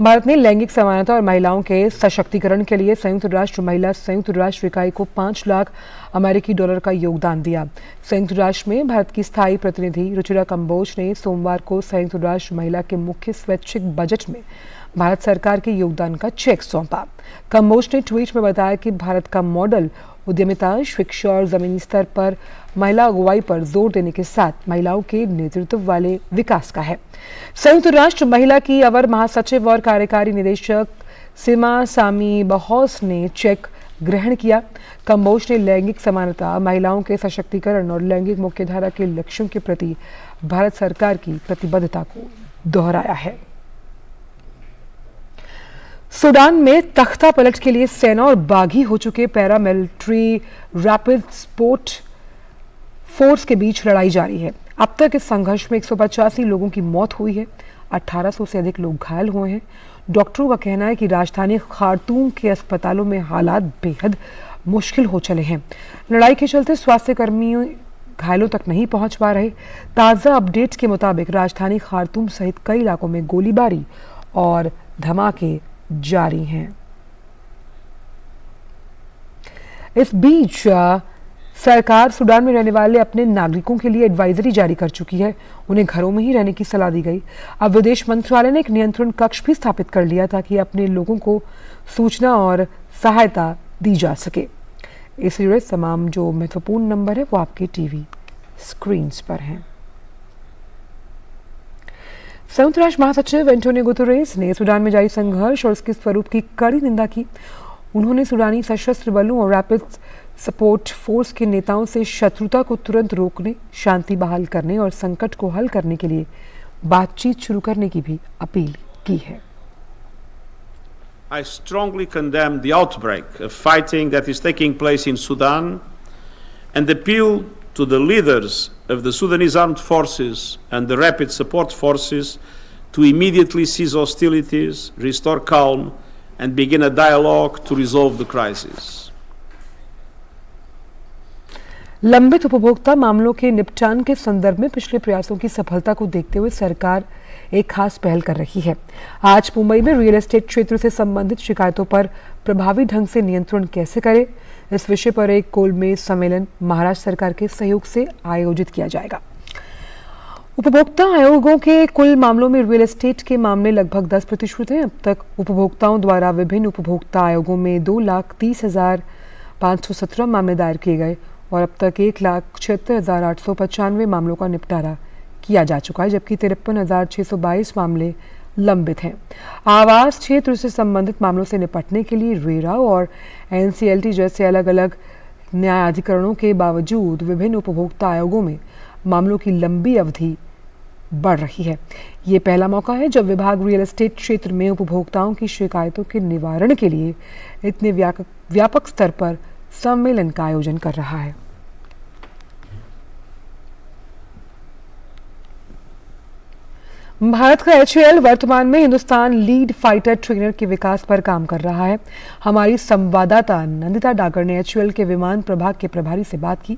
भारत ने लैंगिक समानता और महिलाओं के सशक्तिकरण के लिए संयुक्त राष्ट्र महिला संयुक्त राष्ट्र इकाई को $5 लाख अमेरिकी डॉलर का योगदान दिया। संयुक्त राष्ट्र में भारत की स्थायी प्रतिनिधि रुचिरा कंबोज ने सोमवार को संयुक्त राष्ट्र महिला के मुख्य स्वैच्छिक बजट में भारत सरकार के योगदान का चेक सौंपा। कंबोज ने ट्वीट में बताया कि भारत का मॉडल उद्यमिता, शिक्षा और जमीनी स्तर पर महिला अगुवाई पर जोर देने के साथ महिलाओं के नेतृत्व वाले विकास का है। संयुक्त राष्ट्र महिला की अवर महासचिव और कार्यकारी निदेशक सीमा सामी बहौस ने चेक ग्रहण किया। कंबोज ने लैंगिक समानता, महिलाओं के सशक्तिकरण और लैंगिक मुख्यधारा के लक्ष्यों के प्रति भारत सरकार की प्रतिबद्धता को दोहराया है। सूडान में तख्ता पलट के लिए सेना और बागी हो चुके पैरामिलिट्री रैपिड सपोर्ट फोर्स के बीच लड़ाई जारी है। अब तक इस संघर्ष में 185 लोगों की मौत हुई है, 1800 से अधिक लोग घायल हुए हैं। डॉक्टरों का कहना है कि राजधानी खार्तूम के अस्पतालों में हालात बेहद मुश्किल हो चले हैं। लड़ाई के चलते स्वास्थ्य कर्मियों घायलों तक नहीं पहुंच पा रहे। ताज़ा अपडेट्स के मुताबिक राजधानी खार्तूम सहित कई इलाकों में गोलीबारी और धमाके जारी हैं। इस बीच सरकार सूडान में रहने वाले अपने नागरिकों के लिए एडवाइजरी जारी कर चुकी है। उन्हें घरों में ही रहने की सलाह दी गई। अब विदेश मंत्रालय ने एक नियंत्रण कक्ष भी स्थापित कर लिया ताकि अपने लोगों को सूचना और सहायता दी जा सके। इससे जुड़े तमाम जो महत्वपूर्ण नंबर है वो आपके टीवी स्क्रीन पर हैं। संयुक्त राष्ट्र महासचिव एंटोनियो गुतेरेस ने सूडान में जारी संघर्ष और उसके स्वरूप की कड़ी निंदा की। उन्होंने सूडानी सशस्त्र बलों और रैपिड सपोर्ट फोर्स के नेताओं से शत्रुता को तुरंत रोकने, शांति बहाल करने और संकट को हल करने के लिए बातचीत शुरू करने की भी अपील की है। I strongly condemn the outbreak of fighting that is taking place in Sudan and appeal to the leaders of the Sudanese armed forces and the rapid support forces to immediately cease hostilities, restore calm, and begin a dialogue to resolve the crisis. लंबित उपभोक्ता मामलों के निपटान के संदर्भ में पिछले प्रयासों की सफलता को देखते हुए सरकार एक खास पहल कर रही है। आज मुंबई में रियल एस्टेट क्षेत्र से संबंधित शिकायतों पर प्रभावी ढंग से नियंत्रण कैसे करें, इस विषय पर एक गोलमेज सम्मेलन महाराष्ट्र सरकार के सहयोग से आयोजित किया जाएगा। उपभोक्ता आयोगों के कुल मामलों में रियल एस्टेट के मामले लगभग 10% हैं। अब तक उपभोक्ताओं द्वारा विभिन्न उपभोक्ता आयोगों में 2,30,517 मामले दायर किए गए और अब तक 1,76,895 मामलों का निपटारा किया जा चुका है, जबकि 53,622 मामले लंबित हैं। आवास क्षेत्र से संबंधित मामलों से निपटने के लिए रेरा और एनसीएलटी जैसे अलग अलग न्यायाधिकरणों के बावजूद विभिन्न उपभोक्ता आयोगों में मामलों की लंबी अवधि बढ़ रही है। ये पहला मौका है जब विभाग रियल एस्टेट क्षेत्र में उपभोक्ताओं की शिकायतों के निवारण के लिए इतने व्यापक स्तर पर सम्मेलन का आयोजन कर रहा है। भारत का HAL वर्तमान में हिंदुस्तान लीड फाइटर ट्रेनर के विकास पर काम कर रहा है। हमारी संवाददाता नंदिता डागर ने HAL के विमान प्रभाग के प्रभारी से बात की।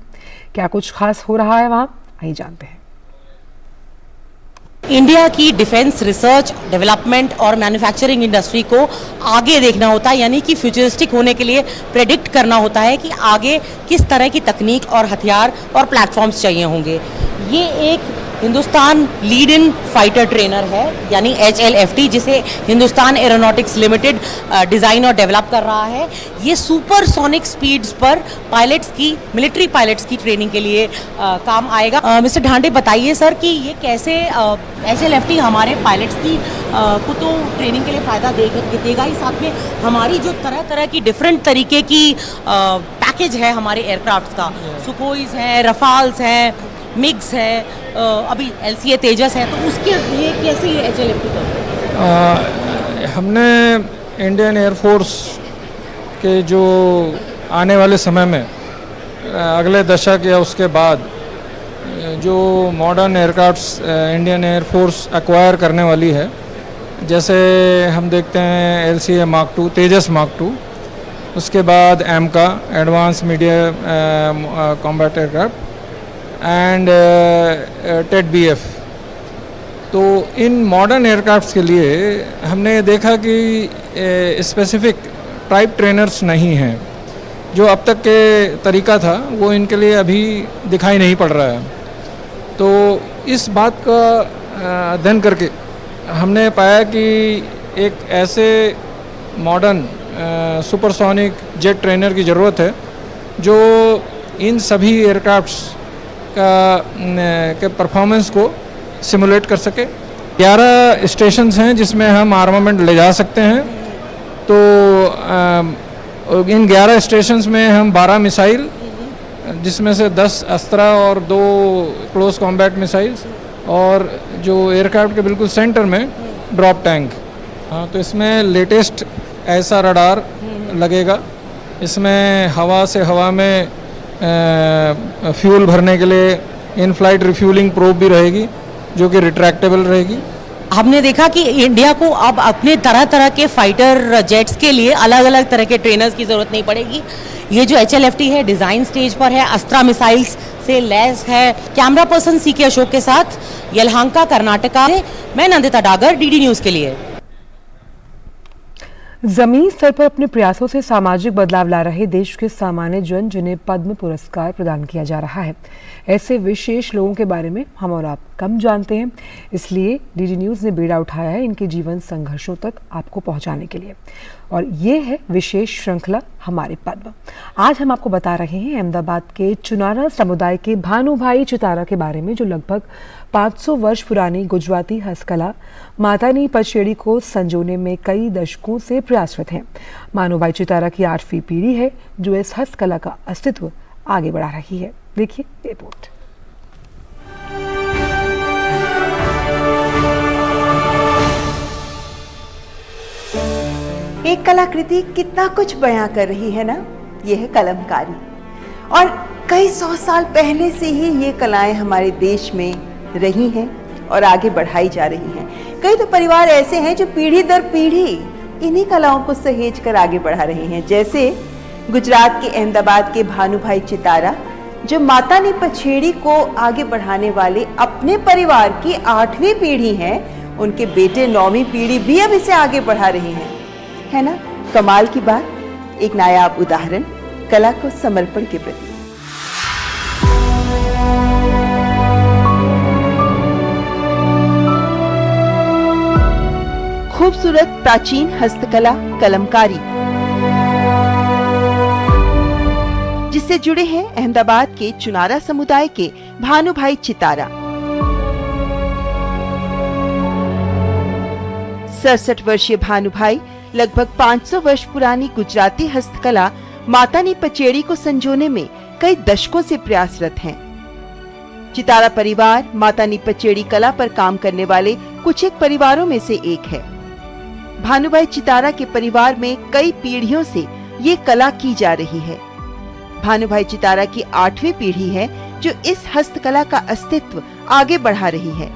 क्या कुछ खास हो रहा है वहां, आइए जानते हैं। इंडिया की डिफेंस रिसर्च, डेवलपमेंट और मैन्युफैक्चरिंग इंडस्ट्री को आगे देखना होता है, यानी कि फ्यूचरिस्टिक होने के लिए प्रेडिक्ट करना होता है कि आगे किस तरह की तकनीक और हथियार और प्लेटफॉर्म्स चाहिए होंगे। ये एक Hindustan lead in fighter trainer है, यानी HLFT, जिसे हिंदुस्तान एरोनॉटिक्स लिमिटेड डिज़ाइन और डेवलप कर रहा है। ये सुपरसोनिक स्पीड्स पर पायलट्स की, मिलिट्री पायलट्स की ट्रेनिंग के लिए काम आएगा। मिस्टर ढांडे, बताइए सर कि ये कैसे HLFT हमारे पायलट्स की को तो ट्रेनिंग के लिए फ़ायदा देगा ही, साथ में हमारी जो तरह तरह की डिफरेंट तरीके की पैकेज है हमारे एयरक्राफ्ट का, सुखोईज हैं, रफाल्स हैं, मिग्स है, अभी LCA तेजस है, तो उसके लिए कैसे ये HLFT करते हैं? हमने इंडियन एयरफोर्स के जो आने वाले समय में अगले दशक या उसके बाद जो modern aircrafts Indian air force acquire करने वाली है, जैसे हम देखते हैं LCA Mark II, तेजस Mark II, उसके बाद AMCA advance medium combat aircraft and TED-BF। तो इन मॉडर्न एयरक्राफ्ट्स के लिए हमने देखा कि स्पेसिफिक टाइप ट्रेनर्स नहीं हैं। जो अब तक के तरीका था वो इनके लिए अभी दिखाई नहीं पड़ रहा है। तो इस बात का अध्ययन करके हमने पाया कि एक ऐसे मॉडर्न सुपरसोनिक जेट ट्रेनर की ज़रूरत है जो इन सभी एयरक्राफ्ट्स के परफॉर्मेंस को सिमुलेट कर सके। 11 स्टेशंस हैं जिसमें हम आर्मामेंट ले जा सकते हैं। तो इन 11 स्टेशंस में हम 12 मिसाइल, जिसमें से 10 अस्त्रा और 2 क्लोज कॉम्बैट मिसाइल्स, और जो एयरक्राफ्ट के बिल्कुल सेंटर में ड्रॉप टैंक। हाँ, तो इसमें लेटेस्ट ऐसा रडार लगेगा। इसमें हवा से हवा में फ्यूल भरने के लिए इन फ्लाइट रिफ्यूलिंग प्रोब भी रहेगी, जो कि रिट्रैक्टेबल रहेगी। हमने देखा कि इंडिया को अब अपने तरह तरह के फाइटर जेट्स के लिए अलग अलग तरह के ट्रेनर्स की ज़रूरत नहीं पड़ेगी। ये जो HLFT है डिज़ाइन स्टेज पर है, अस्त्रा मिसाइल्स से लैस है। कैमरा पर्सन सीके अशोक के साथ यलहंका, कर्नाटका से मैं नंदिता डागर, डीडी न्यूज के लिए। जमीन स्तर पर अपने प्रयासों से सामाजिक बदलाव ला रहे देश के सामान्य जन जिन्हें पद्म पुरस्कार प्रदान किया जा रहा है, ऐसे विशेष लोगों के बारे में हम और आप कम जानते हैं। इसलिए डीडी न्यूज़ ने बीड़ा उठाया है इनके जीवन संघर्षों तक आपको पहुंचाने के लिए, और ये है विशेष श्रृंखला हमारे पद्म। आज हम आपको बता रहे हैं अहमदाबाद के चुनारा समुदाय के भानुभाई चितारा के बारे में, जो लगभग 500 वर्ष पुरानी गुजराती हस्तकला मातानी पचेड़ी को संजोने में कई दशकों से प्रयासरत हैं। भानुभाई चितारा की 8वीं पीढ़ी है जो इस हस्तकला का अस्तित्व आगे बढ़ा रही है। देखिए रिपोर्ट। एक कलाकृति कितना कुछ बयां कर रही है ना, यह है कलमकारी। और कई 100 साल पहले से ही ये कलाएं हमारे देश में रही हैं और आगे बढ़ाई जा रही हैं। कई तो परिवार ऐसे हैं जो पीढ़ी दर पीढ़ी इन्हीं कलाओं को सहेज कर आगे बढ़ा रहे हैं, जैसे गुजरात के अहमदाबाद के भानुभाई चितारा, जो मातानी पचेड़ी को आगे बढ़ाने वाले अपने परिवार की 8वीं पीढ़ी हैं। उनके बेटे 9वीं पीढ़ी भी अब इसे आगे बढ़ा रहे हैं, है ना कमाल की बात। एक नायाब उदाहरण कला को समर्पण के प्रति। खूबसूरत प्राचीन हस्तकला कलमकारी, जिससे जुड़े हैं अहमदाबाद के चुनारा समुदाय के भानुभाई चितारा। 67 वर्षीय भानुभाई लगभग 500 वर्ष पुरानी गुजराती हस्तकला मातानी पचेड़ी को संजोने में कई दशकों से प्रयासरत हैं। चितारा परिवार मातानी पचेड़ी कला पर काम करने वाले कुछ एक परिवारों में से एक है। भानुभाई चितारा के परिवार में कई पीढ़ियों से ये कला की जा रही है। भानुभाई चितारा की 8वीं पीढ़ी है जो इस हस्तकला का अस्तित्व आगे बढ़ा रही है।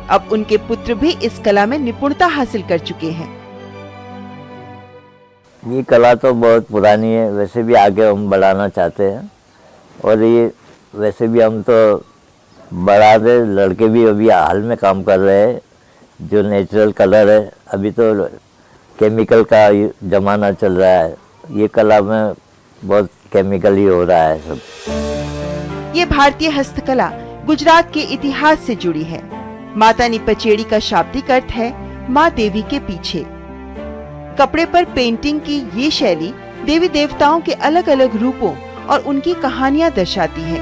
अब उनके पुत्र भी इस कला में निपुणता हासिल कर चुके हैं। ये कला तो बहुत पुरानी है, वैसे भी आगे हम बढ़ाना चाहते हैं, और ये वैसे भी हम तो बढ़ा दे। लड़के भी अभी हाल में काम कर रहे हैं, जो नेचुरल कलर है। अभी तो केमिकल का जमाना चल रहा है, ये कला में बहुत केमिकल ही हो रहा है सब। ये भारतीय हस्तकला गुजरात के इतिहास से जुड़ी है। मातानी पचेड़ी का शाब्दिक अर्थ है माँ देवी के पीछे। कपड़े पर पेंटिंग की ये शैली देवी देवताओं के अलग अलग रूपों और उनकी कहानियां दर्शाती है।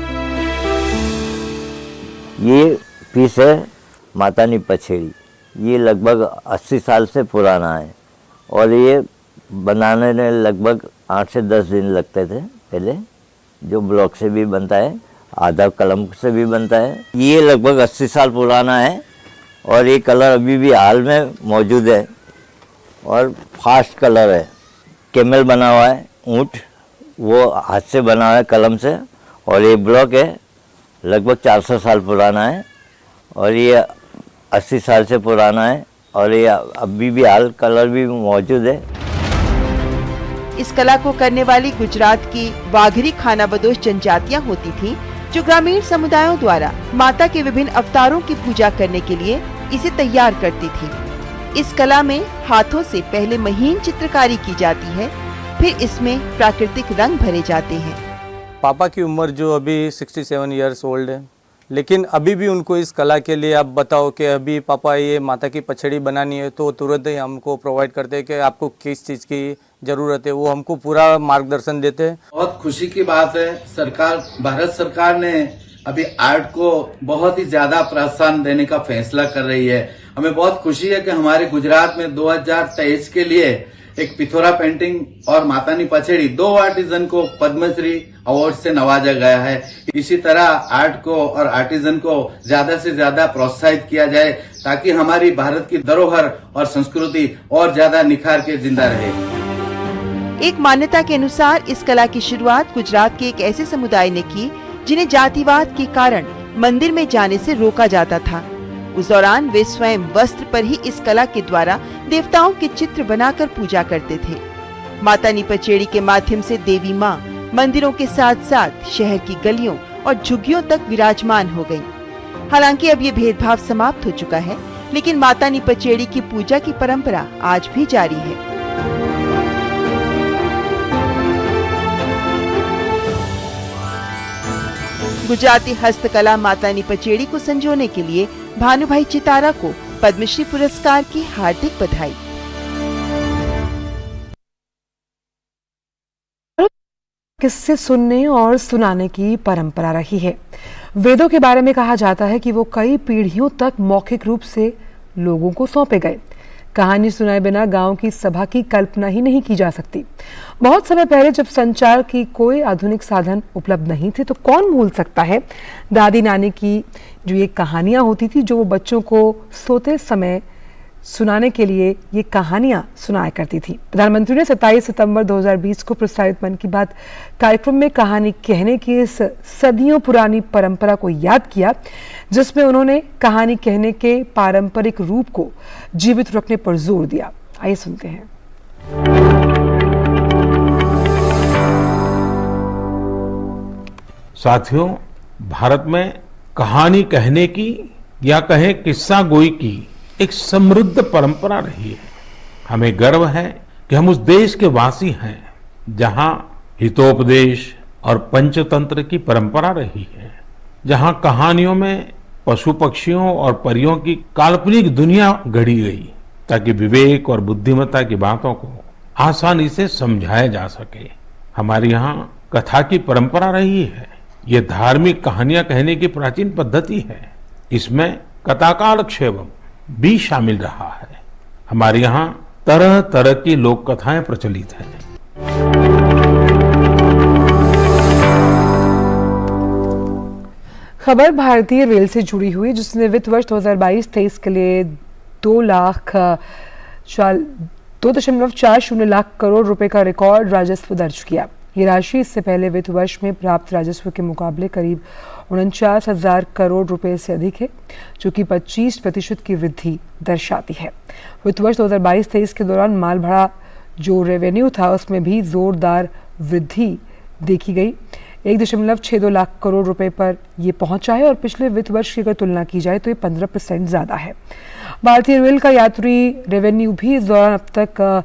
ये पीस है मातानी पचेड़ी, ये लगभग 80 साल से पुराना है, और ये बनाने में लगभग 8 से 10 दिन लगते थे पहले, जो ब्लॉक से भी बनता है, आधा कलम से भी बनता है। ये लगभग 80 साल पुराना है, और ये कलर अभी भी हाल में मौजूद है, और फास्ट कलर है। कैमल बना हुआ है, ऊँट, वो हाथ से बना हुआ है कलम से, और ये ब्लॉक है लगभग 400 साल पुराना है, और ये 80 साल से पुराना है, और ये अभी भी हाल कलर भी मौजूद है। इस कला को करने वाली गुजरात की वाघरी खानाबदोश जनजातियां होती थीं, जो ग्रामीण समुदायों द्वारा माता के विभिन्न अवतारों की पूजा करने के लिए इसे तैयार करती थी। इस कला में हाथों से पहले महीन चित्रकारी की जाती है, फिर इसमें प्राकृतिक रंग भरे जाते हैं। पापा की उम्र जो अभी 67 इयर्स ओल्ड है, लेकिन अभी भी उनको इस कला के लिए आप बताओ कि अभी पापा ये माता की पचड़ी बनानी है, तो तुरंत ही हमको प्रोवाइड करते हैं कि आपको किस चीज़ की ज़रूरत है, वो हमको पूरा मार्गदर्शन देते हैं। बहुत खुशी की बात है, सरकार, भारत सरकार ने अभी आर्ट को बहुत ही ज़्यादा प्रोत्साहन देने का फैसला कर रही है। हमें बहुत खुशी है कि हमारे गुजरात में 2023 के लिए एक पिथौरा पेंटिंग और मातानी पचड़ी 2 आर्टिजन को पद्मश्री अवार्ड से नवाजा गया है। इसी तरह आर्ट को और आर्टिजन को ज्यादा से ज्यादा प्रोत्साहित किया जाए, ताकि हमारी भारत की धरोहर और संस्कृति और ज्यादा निखार के जिंदा रहे। एक मान्यता के अनुसार इस कला की शुरुआत गुजरात के एक ऐसे समुदाय ने की जिन्हें जातिवाद के कारण मंदिर में जाने से रोका जाता था। उस दौरान वे स्वयं वस्त्र पर ही इस कला के द्वारा देवताओं के चित्र बनाकर पूजा करते थे। मातानी पचेड़ी के माध्यम से देवी माँ मंदिरों के साथ साथ शहर की गलियों और झुग्गियों तक विराजमान हो गईं। हालांकि अब ये भेदभाव समाप्त हो चुका है, लेकिन मातानी पचेड़ी की पूजा की परंपरा आज भी जारी है। गुजराती हस्तकला मातानी पचेड़ी को संजोने के लिए भानुभाई चितारा को पद्मश्री पुरस्कार की हार्दिक बधाई। किस्से सुनने और सुनाने की परंपरा रही है। वेदों के बारे में कहा जाता है कि वो कई पीढ़ियों तक मौखिक रूप से लोगों को सौंपे गए। कहानी सुनाए बिना गांव की सभा की कल्पना ही नहीं की जा सकती। बहुत समय पहले जब संचार की कोई आधुनिक साधन उपलब्ध नहीं थे तो कौन भूल सकता है दादी नानी की जो ये कहानियां होती थी, जो वो बच्चों को सोते समय सुनाने के लिए ये कहानियां सुनाया करती थी। प्रधानमंत्री ने 27 सितंबर 2020 को प्रसारित मन की बात कार्यक्रम में कहानी कहने की इस सदियों पुरानी परंपरा को याद किया, जिसमें उन्होंने कहानी कहने के पारंपरिक रूप को जीवित रखने पर जोर दिया। आइए सुनते हैं। साथियों, भारत में कहानी कहने की या कहें किस्सा गोई की एक समृद्ध परंपरा रही है। हमें गर्व है कि हम उस देश के वासी हैं जहां हितोपदेश और पंचतंत्र की परंपरा रही है, जहां कहानियों में पशु पक्षियों और परियों की काल्पनिक दुनिया गढ़ी गई ताकि विवेक और बुद्धिमत्ता की बातों को आसानी से समझाया जा सके। हमारे यहाँ कथा की परंपरा रही है। ये धार्मिक कहानियां कहने की प्राचीन पद्धति है। इसमें कथाकाल क्षेवम भी शामिल रहा है। हमारे यहाँ तरह तरह की लोक कथाएं प्रचलित हैं। खबर भारतीय रेल से जुड़ी हुई, जिसने वित्त वर्ष 2022-23 के लिए 2.40 लाख करोड़ रुपए का रिकॉर्ड राजस्व दर्ज किया। ये राशि इससे पहले वित्त वर्ष में प्राप्त राजस्व के मुकाबले करीब 49,000 करोड़ रुपए से अधिक है, जो कि 25% की वृद्धि दर्शाती है। वित्त वर्ष 2022-23 के दौरान माल भाड़ा जो रेवेन्यू था उसमें भी जोरदार वृद्धि देखी गई। 1.62 लाख करोड़ रुपए पर यह पहुंचा है और पिछले वित्त वर्ष की अगर तुलना की जाए तो ये 15% ज्यादा है। भारतीय रेल का यात्री रेवेन्यू भी इस दौरान अब तक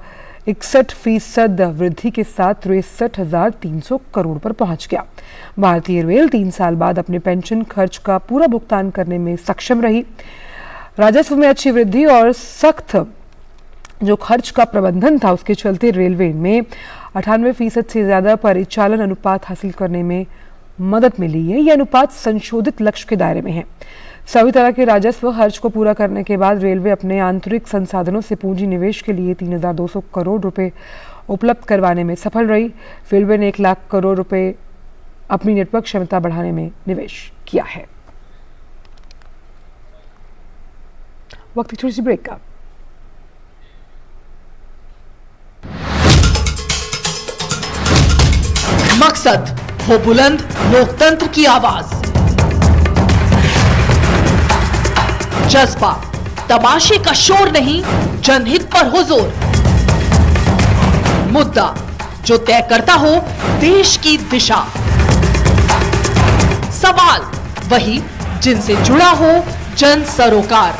61% वृद्धि के साथ 63,300 करोड़ पर पहुंच गया। भारतीय रेल 3 साल बाद अपने पेंशन खर्च का पूरा भुगतान करने में सक्षम रही। राजस्व में अच्छी वृद्धि और सख्त जो खर्च का प्रबंधन था उसके चलते रेलवे में 98% से ज्यादा परिचालन अनुपात हासिल करने में मदद मिली है। यह अनुपात संशोधित लक्ष्य के दायरे में है। सभी तरह के राजस्व खर्च को पूरा करने के बाद रेलवे अपने आंतरिक संसाधनों से पूंजी निवेश के लिए 3,200 करोड़ रुपए उपलब्ध करवाने में सफल रही। रेलवे ने 1 लाख करोड़ रुपए अपनी नेटवर्क क्षमता बढ़ाने में निवेश किया है। वक्त छोटी सी ब्रेक का। मकसद हो बुलंद लोकतंत्र की आवाज, जज्बा तमाशे का शोर नहीं, जनहित पर हो जोर, मुद्दा जो तय करता हो देश की दिशा, सवाल वही जिनसे जुड़ा हो जन सरोकार।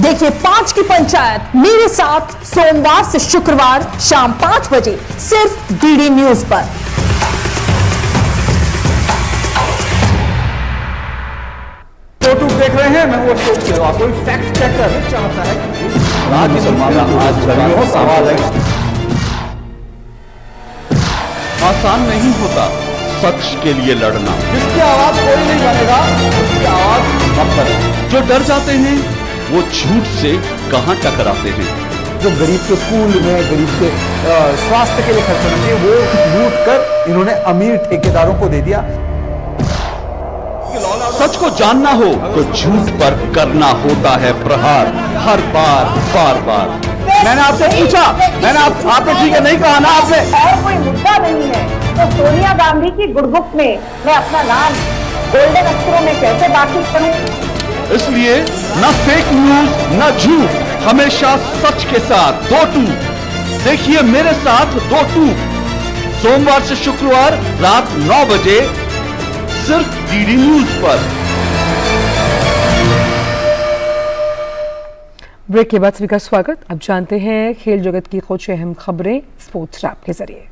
देखिए 5 की पंचायत मेरे साथ सोमवार से शुक्रवार शाम 5 बजे सिर्फ डीडी न्यूज पर। फोटो देख रहे हैं, मैं वो कोई फैक्ट चेकर चाहता है आज सवाल है। आसान नहीं होता सच के लिए लड़ना। जिसकी आवाज कोई नहीं बनेगा उसकी आवाज हम करें। जो डर जाते हैं वो झूठ से कहां टकराते हैं। जो गरीब के स्कूल में, गरीब के स्वास्थ्य के लिए खर्च होना चाहिए, वो लूट कर इन्होंने अमीर ठेकेदारों को दे दिया। सच को जानना हो तो झूठ पर करना होता है प्रहार, हर बार बार बार। मैंने आपसे पूछा, मैंने आपने ठीक है नहीं कहा ना आपने। और कोई मुद्दा नहीं है तो सोनिया गांधी की गुडबुक में मैं अपना नाम गोल्डन अक्षरों में कैसे बातचीत करूं? इसलिए न फेक न्यूज न झूठ, हमेशा सच के साथ 2-2। देखिए मेरे साथ 2-2 सोमवार से शुक्रवार रात 9 बजे सिर्फ डीडी न्यूज पर। ब्रेक के बाद सभी का स्वागत। अब जानते हैं खेल जगत की कुछ अहम खबरें स्पोर्ट्स रैप के जरिए।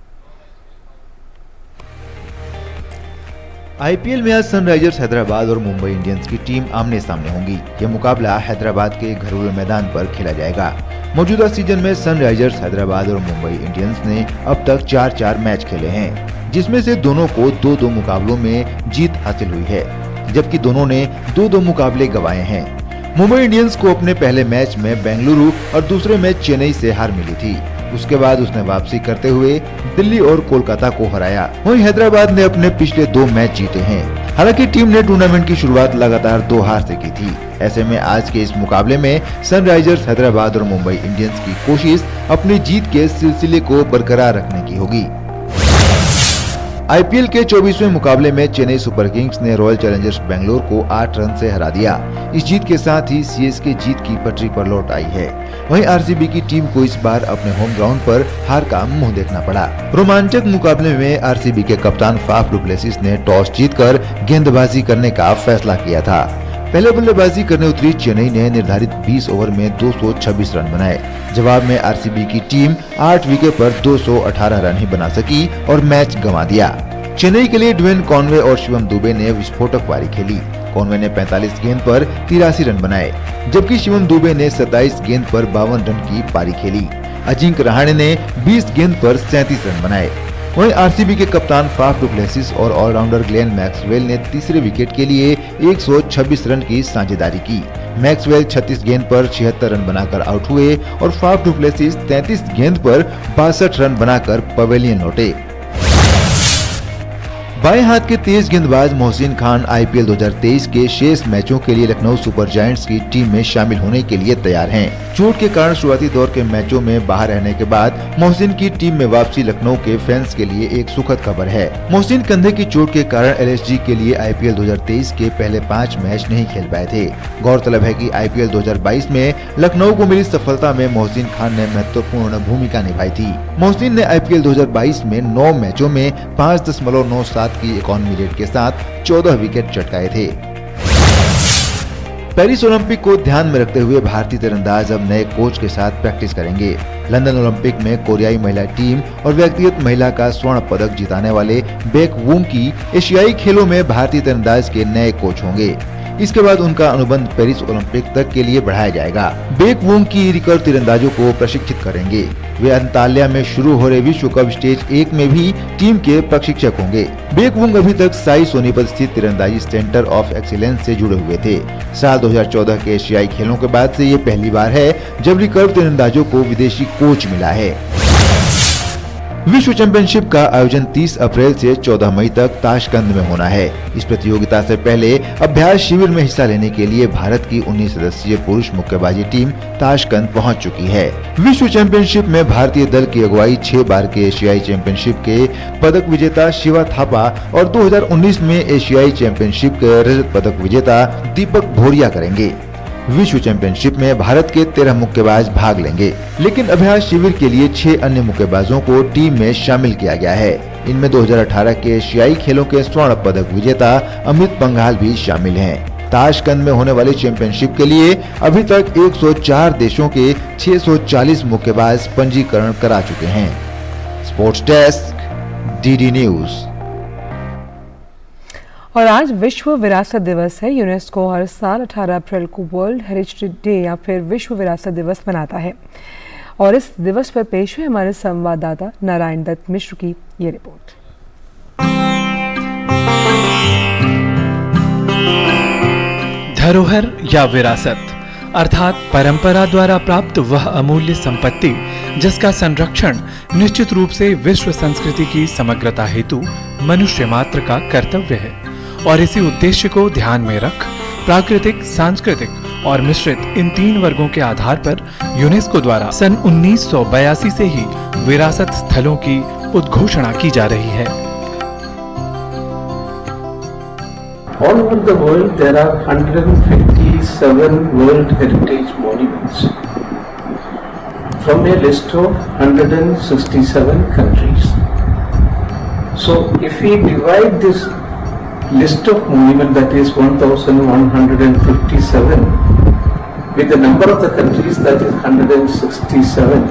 आईपीएल में आज सनराइजर्स हैदराबाद और मुंबई इंडियंस की टीम आमने सामने होंगी। यह मुकाबला हैदराबाद के घरेलू मैदान पर खेला जाएगा। मौजूदा सीजन में सनराइजर्स हैदराबाद और मुंबई इंडियंस ने अब तक 4-4 मैच खेले हैं, जिसमें से दोनों को 2-2 मुकाबलों में जीत हासिल हुई है, जबकि दोनों ने 2-2 मुकाबले गंवाए हैं। मुंबई इंडियंस को अपने पहले मैच में बेंगलुरु और दूसरे मैच चेन्नई से हार मिली थी। उसके बाद उसने वापसी करते हुए दिल्ली और कोलकाता को हराया। वहीं हैदराबाद ने अपने पिछले 2 मैच जीते हैं। हालांकि टीम ने टूर्नामेंट की शुरुआत लगातार 2 हार से की थी। ऐसे में आज के इस मुकाबले में सनराइजर्स हैदराबाद और मुंबई इंडियंस की कोशिश अपनी जीत के सिलसिले को बरकरार रखने की होगी। आईपीएल के 24वें मुकाबले में चेन्नई सुपर किंग्स ने रॉयल चैलेंजर्स बेंगलोर को 8 रन से हरा दिया। इस जीत के साथ ही सीएसके जीत की पटरी पर लौट आई है। वहीं आरसीबी की टीम को इस बार अपने होम ग्राउंड पर हार का मुंह देखना पड़ा। रोमांचक मुकाबले में आरसीबी के कप्तान फाफ डु प्लेसिस ने टॉस जीतकर गेंदबाजी करने का फैसला किया था। पहले बल्लेबाजी करने उतरी चेन्नई ने निर्धारित 20 ओवर में 226 रन बनाए। जवाब में आरसीबी की टीम 8 विकेट पर 218 रन ही बना सकी और मैच गंवा दिया। चेन्नई के लिए ड्वेन कॉनवे और शिवम दुबे ने विस्फोटक पारी खेली। कॉनवे ने 45 गेंद पर 83 रन बनाए, जबकि शिवम दुबे ने 27 गेंद पर 52 रन की पारी खेली। अजिंक्य रहाणे ने 20 गेंद पर 37 रन बनाए। वहीं आरसीबी के कप्तान फाफ डु प्लेसिस और ऑलराउंडर ग्लेन मैक्सवेल ने तीसरे विकेट के लिए 126 रन की साझेदारी की। मैक्सवेल 36 गेंद पर 76 रन बनाकर आउट हुए और फाफ डु प्लेसिस 33 गेंद पर 62 रन बनाकर पवेलियन लौटे। बाएं हाथ के तेज गेंदबाज मोहसिन खान आईपीएल 2023 के शेष मैचों के लिए लखनऊ सुपर जायंट्स की टीम में शामिल होने के लिए तैयार हैं। चोट के कारण शुरुआती दौर के मैचों में बाहर रहने के बाद मोहसिन की टीम में वापसी लखनऊ के फैंस के लिए एक सुखद खबर है। मोहसिन कंधे की चोट के कारण एलएसजी के लिए आईपीएल 2023 के पहले 5 मैच नहीं खेल पाए थे। गौरतलब है कि आईपीएल 2022 में लखनऊ को मिली सफलता में मोहसिन खान ने महत्वपूर्ण भूमिका निभाई थी। मोहसिन ने आईपीएल 2022 में 9 मैचों में 5.97 की इकॉनमी रेट के साथ 14 विकेट चटकाए थे। पेरिस ओलंपिक को ध्यान में रखते हुए भारतीय तीरंदाज अब नए कोच के साथ प्रैक्टिस करेंगे। लंदन ओलंपिक में कोरियाई महिला टीम और व्यक्तिगत महिला का स्वर्ण पदक जिताने वाले बेक वुंग की एशियाई खेलों में भारतीय तीरंदाज के नए कोच होंगे। इसके बाद उनका अनुबंध पेरिस ओलंपिक तक के लिए बढ़ाया जाएगा। बेक वुंग की रिकर्व तीरंदाजों को प्रशिक्षित करेंगे। वे अंताल्या में शुरू हो रहे विश्व कप स्टेज 1 में भी टीम के प्रशिक्षक होंगे। बेक वुंग अभी तक साई सोनीपत स्थित तीरंदाजी सेंटर ऑफ एक्सीलेंस से जुड़े हुए थे। साल 2014 के एशियाई खेलों के बाद से ये पहली बार है जब रिकर्व तीरंदाजों को विदेशी कोच मिला है। विश्व चैंपियनशिप का आयोजन 30 अप्रैल से 14 मई तक ताशकंद में होना है। इस प्रतियोगिता से पहले अभ्यास शिविर में हिस्सा लेने के लिए भारत की 19 सदस्यीय पुरुष मुक्केबाजी टीम ताशकंद पहुंच चुकी है। विश्व चैंपियनशिप में भारतीय दल की अगुवाई 6 बार के एशियाई चैंपियनशिप के पदक विजेता शिवा थापा और 2019 में एशियाई चैंपियनशिप के रजत पदक विजेता दीपक भोरिया करेंगे। विश्व चैंपियनशिप में भारत के 13 मुक्केबाज भाग लेंगे, लेकिन अभ्यास शिविर के लिए 6 अन्य मुक्केबाजों को टीम में शामिल किया गया है। इनमें 2018 के एशियाई खेलों के स्वर्ण पदक विजेता अमित पंघाल भी शामिल हैं। ताशकंद में होने वाली चैंपियनशिप के लिए अभी तक 104 देशों के 640 मुक्केबाज पंजीकरण करा चुके हैं। Sports desk, DD news. और आज विश्व विरासत दिवस है। यूनेस्को हर साल 18 अप्रैल को वर्ल्ड हेरिटेज डे या फिर विश्व विरासत दिवस मनाता है। और इस दिवस पर पेश है हमारे संवाददाता नारायण दत्त मिश्र की ये रिपोर्ट। धरोहर या विरासत अर्थात परंपरा द्वारा प्राप्त वह अमूल्य संपत्ति जिसका संरक्षण निश्चित रूप से विश्व संस्कृति की समग्रता हेतु मनुष्य मात्र का कर्तव्य है। और इसी उद्देश्य को ध्यान में रख प्राकृतिक, सांस्कृतिक और मिश्रित इन 3 वर्गों के आधार पर यूनेस्को द्वारा सन 1982 से ही विरासत स्थलों की उद्घोषणा की जा रही है। All over the world there are 157 World Heritage Monuments from a list of 167 countries. So if we divide this list of monuments, that is 1157, with the number of the countries, that is 167,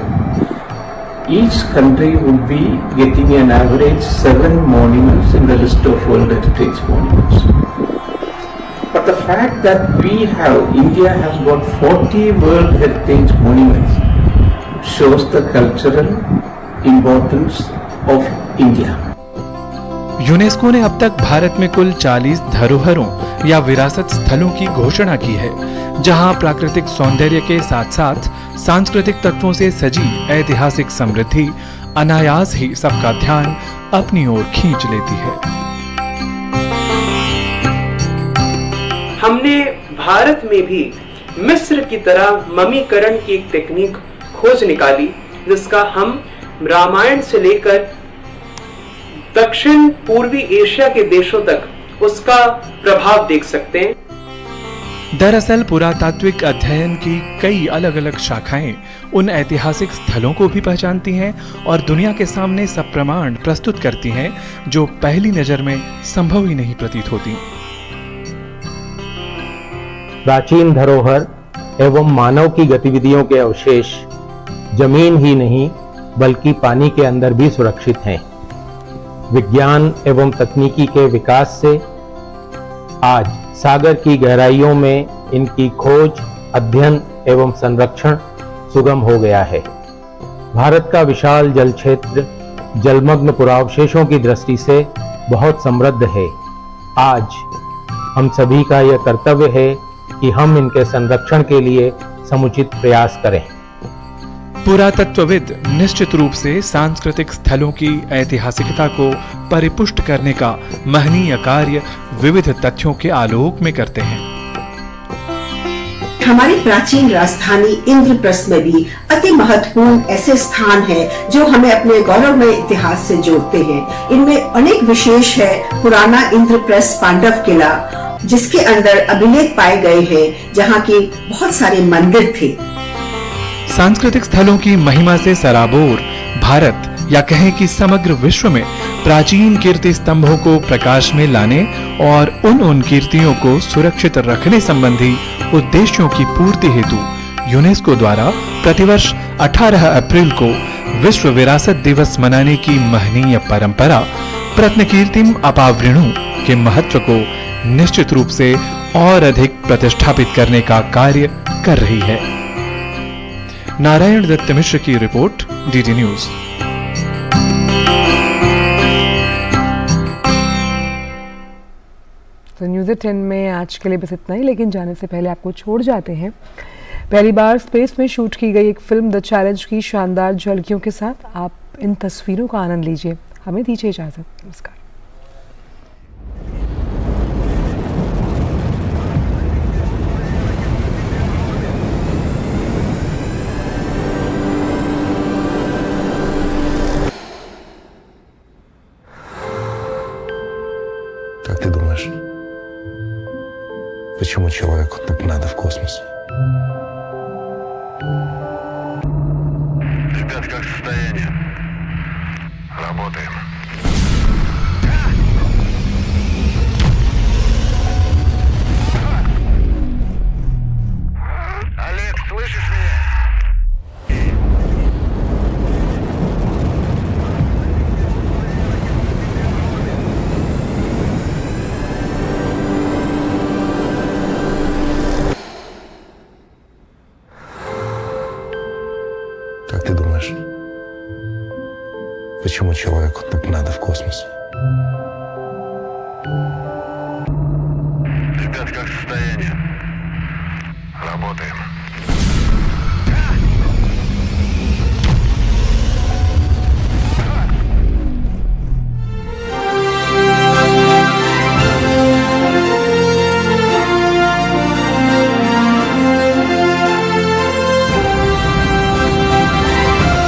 each country would be getting an average 7 monuments in the list of World Heritage Monuments. But the fact that India has got 40 World Heritage Monuments shows the cultural importance of India. UNESCO ने अब तक भारत में कुल 40 धरोहरों या विरासत स्थलों की घोषणा की है, जहां प्राकृतिक सौंदर्य के साथ साथ सांस्कृतिक तत्वों से सजी ऐतिहासिक समृद्धि अनायास ही सबका ध्यान अपनी ओर खींच लेती है। हमने भारत में भी मिस्र की तरह ममीकरण की एक टेक्निक खोज निकाली, जिसका हम रामायण से लेकर दक्षिण पूर्वी एशिया के देशों तक उसका प्रभाव देख सकते हैं। दरअसल पुरातात्विक अध्ययन की कई अलग अलग शाखाएं उन ऐतिहासिक स्थलों को भी पहचानती हैं और दुनिया के सामने सब प्रमाण प्रस्तुत करती हैं जो पहली नजर में संभव ही नहीं प्रतीत होती। प्राचीन धरोहर एवं मानव की गतिविधियों के अवशेष जमीन ही नहीं बल्कि पानी के अंदर भी सुरक्षित हैं। विज्ञान एवं तकनीकी के विकास से आज सागर की गहराइयों में इनकी खोज, अध्ययन एवं संरक्षण सुगम हो गया है। भारत का विशाल जल क्षेत्र जलमग्न पुरावशेषों की दृष्टि से बहुत समृद्ध है। आज हम सभी का यह कर्तव्य है कि हम इनके संरक्षण के लिए समुचित प्रयास करें। पुरातत्वविद निश्चित रूप से सांस्कृतिक स्थलों की ऐतिहासिकता को परिपुष्ट करने का महनीय कार्य विविध तथ्यों के आलोक में करते हैं। हमारी प्राचीन राजधानी इंद्रप्रस्थ में भी अति महत्वपूर्ण ऐसे स्थान हैं जो हमें अपने गौरवमय इतिहास से जोड़ते हैं। इनमें अनेक विशेष है। पुराना इंद्रप्रस्थ पांडव किला, जिसके अंदर अभिलेख पाए गए हैं, जहाँ की बहुत सारे मंदिर थे। सांस्कृतिक स्थलों की महिमा से सराबोर भारत या कहें कि समग्र विश्व में प्राचीन कीर्ति स्तंभों को प्रकाश में लाने और उन कीर्तियों को सुरक्षित रखने संबंधी उद्देश्यों की पूर्ति हेतु यूनेस्को द्वारा प्रतिवर्ष 18 अप्रैल को विश्व विरासत दिवस मनाने की महनीय परंपरा प्रत्नकीर्तिम अपावृणु के महत्व को निश्चित रूप से और अधिक प्रतिष्ठापित करने का कार्य कर रही है। नारायण दत्त मिश्र की रिपोर्ट, डीडी न्यूज। तो न्यूज़ 10 में आज के लिए बस इतना ही, लेकिन जाने से पहले आपको छोड़ जाते हैं पहली बार स्पेस में शूट की गई एक फिल्म द चैलेंज की शानदार झलकियों के साथ। आप इन तस्वीरों का आनंद लीजिए। हमें दीजिए इजाजत। नमस्कार। Как ты думаешь, почему человеку так надо в космос? Ребят, как состояние? Работаем. Олег, слышишь меня? Как ты думаешь, почему человеку так надо в космос? Ребят, как состояние? Работаем.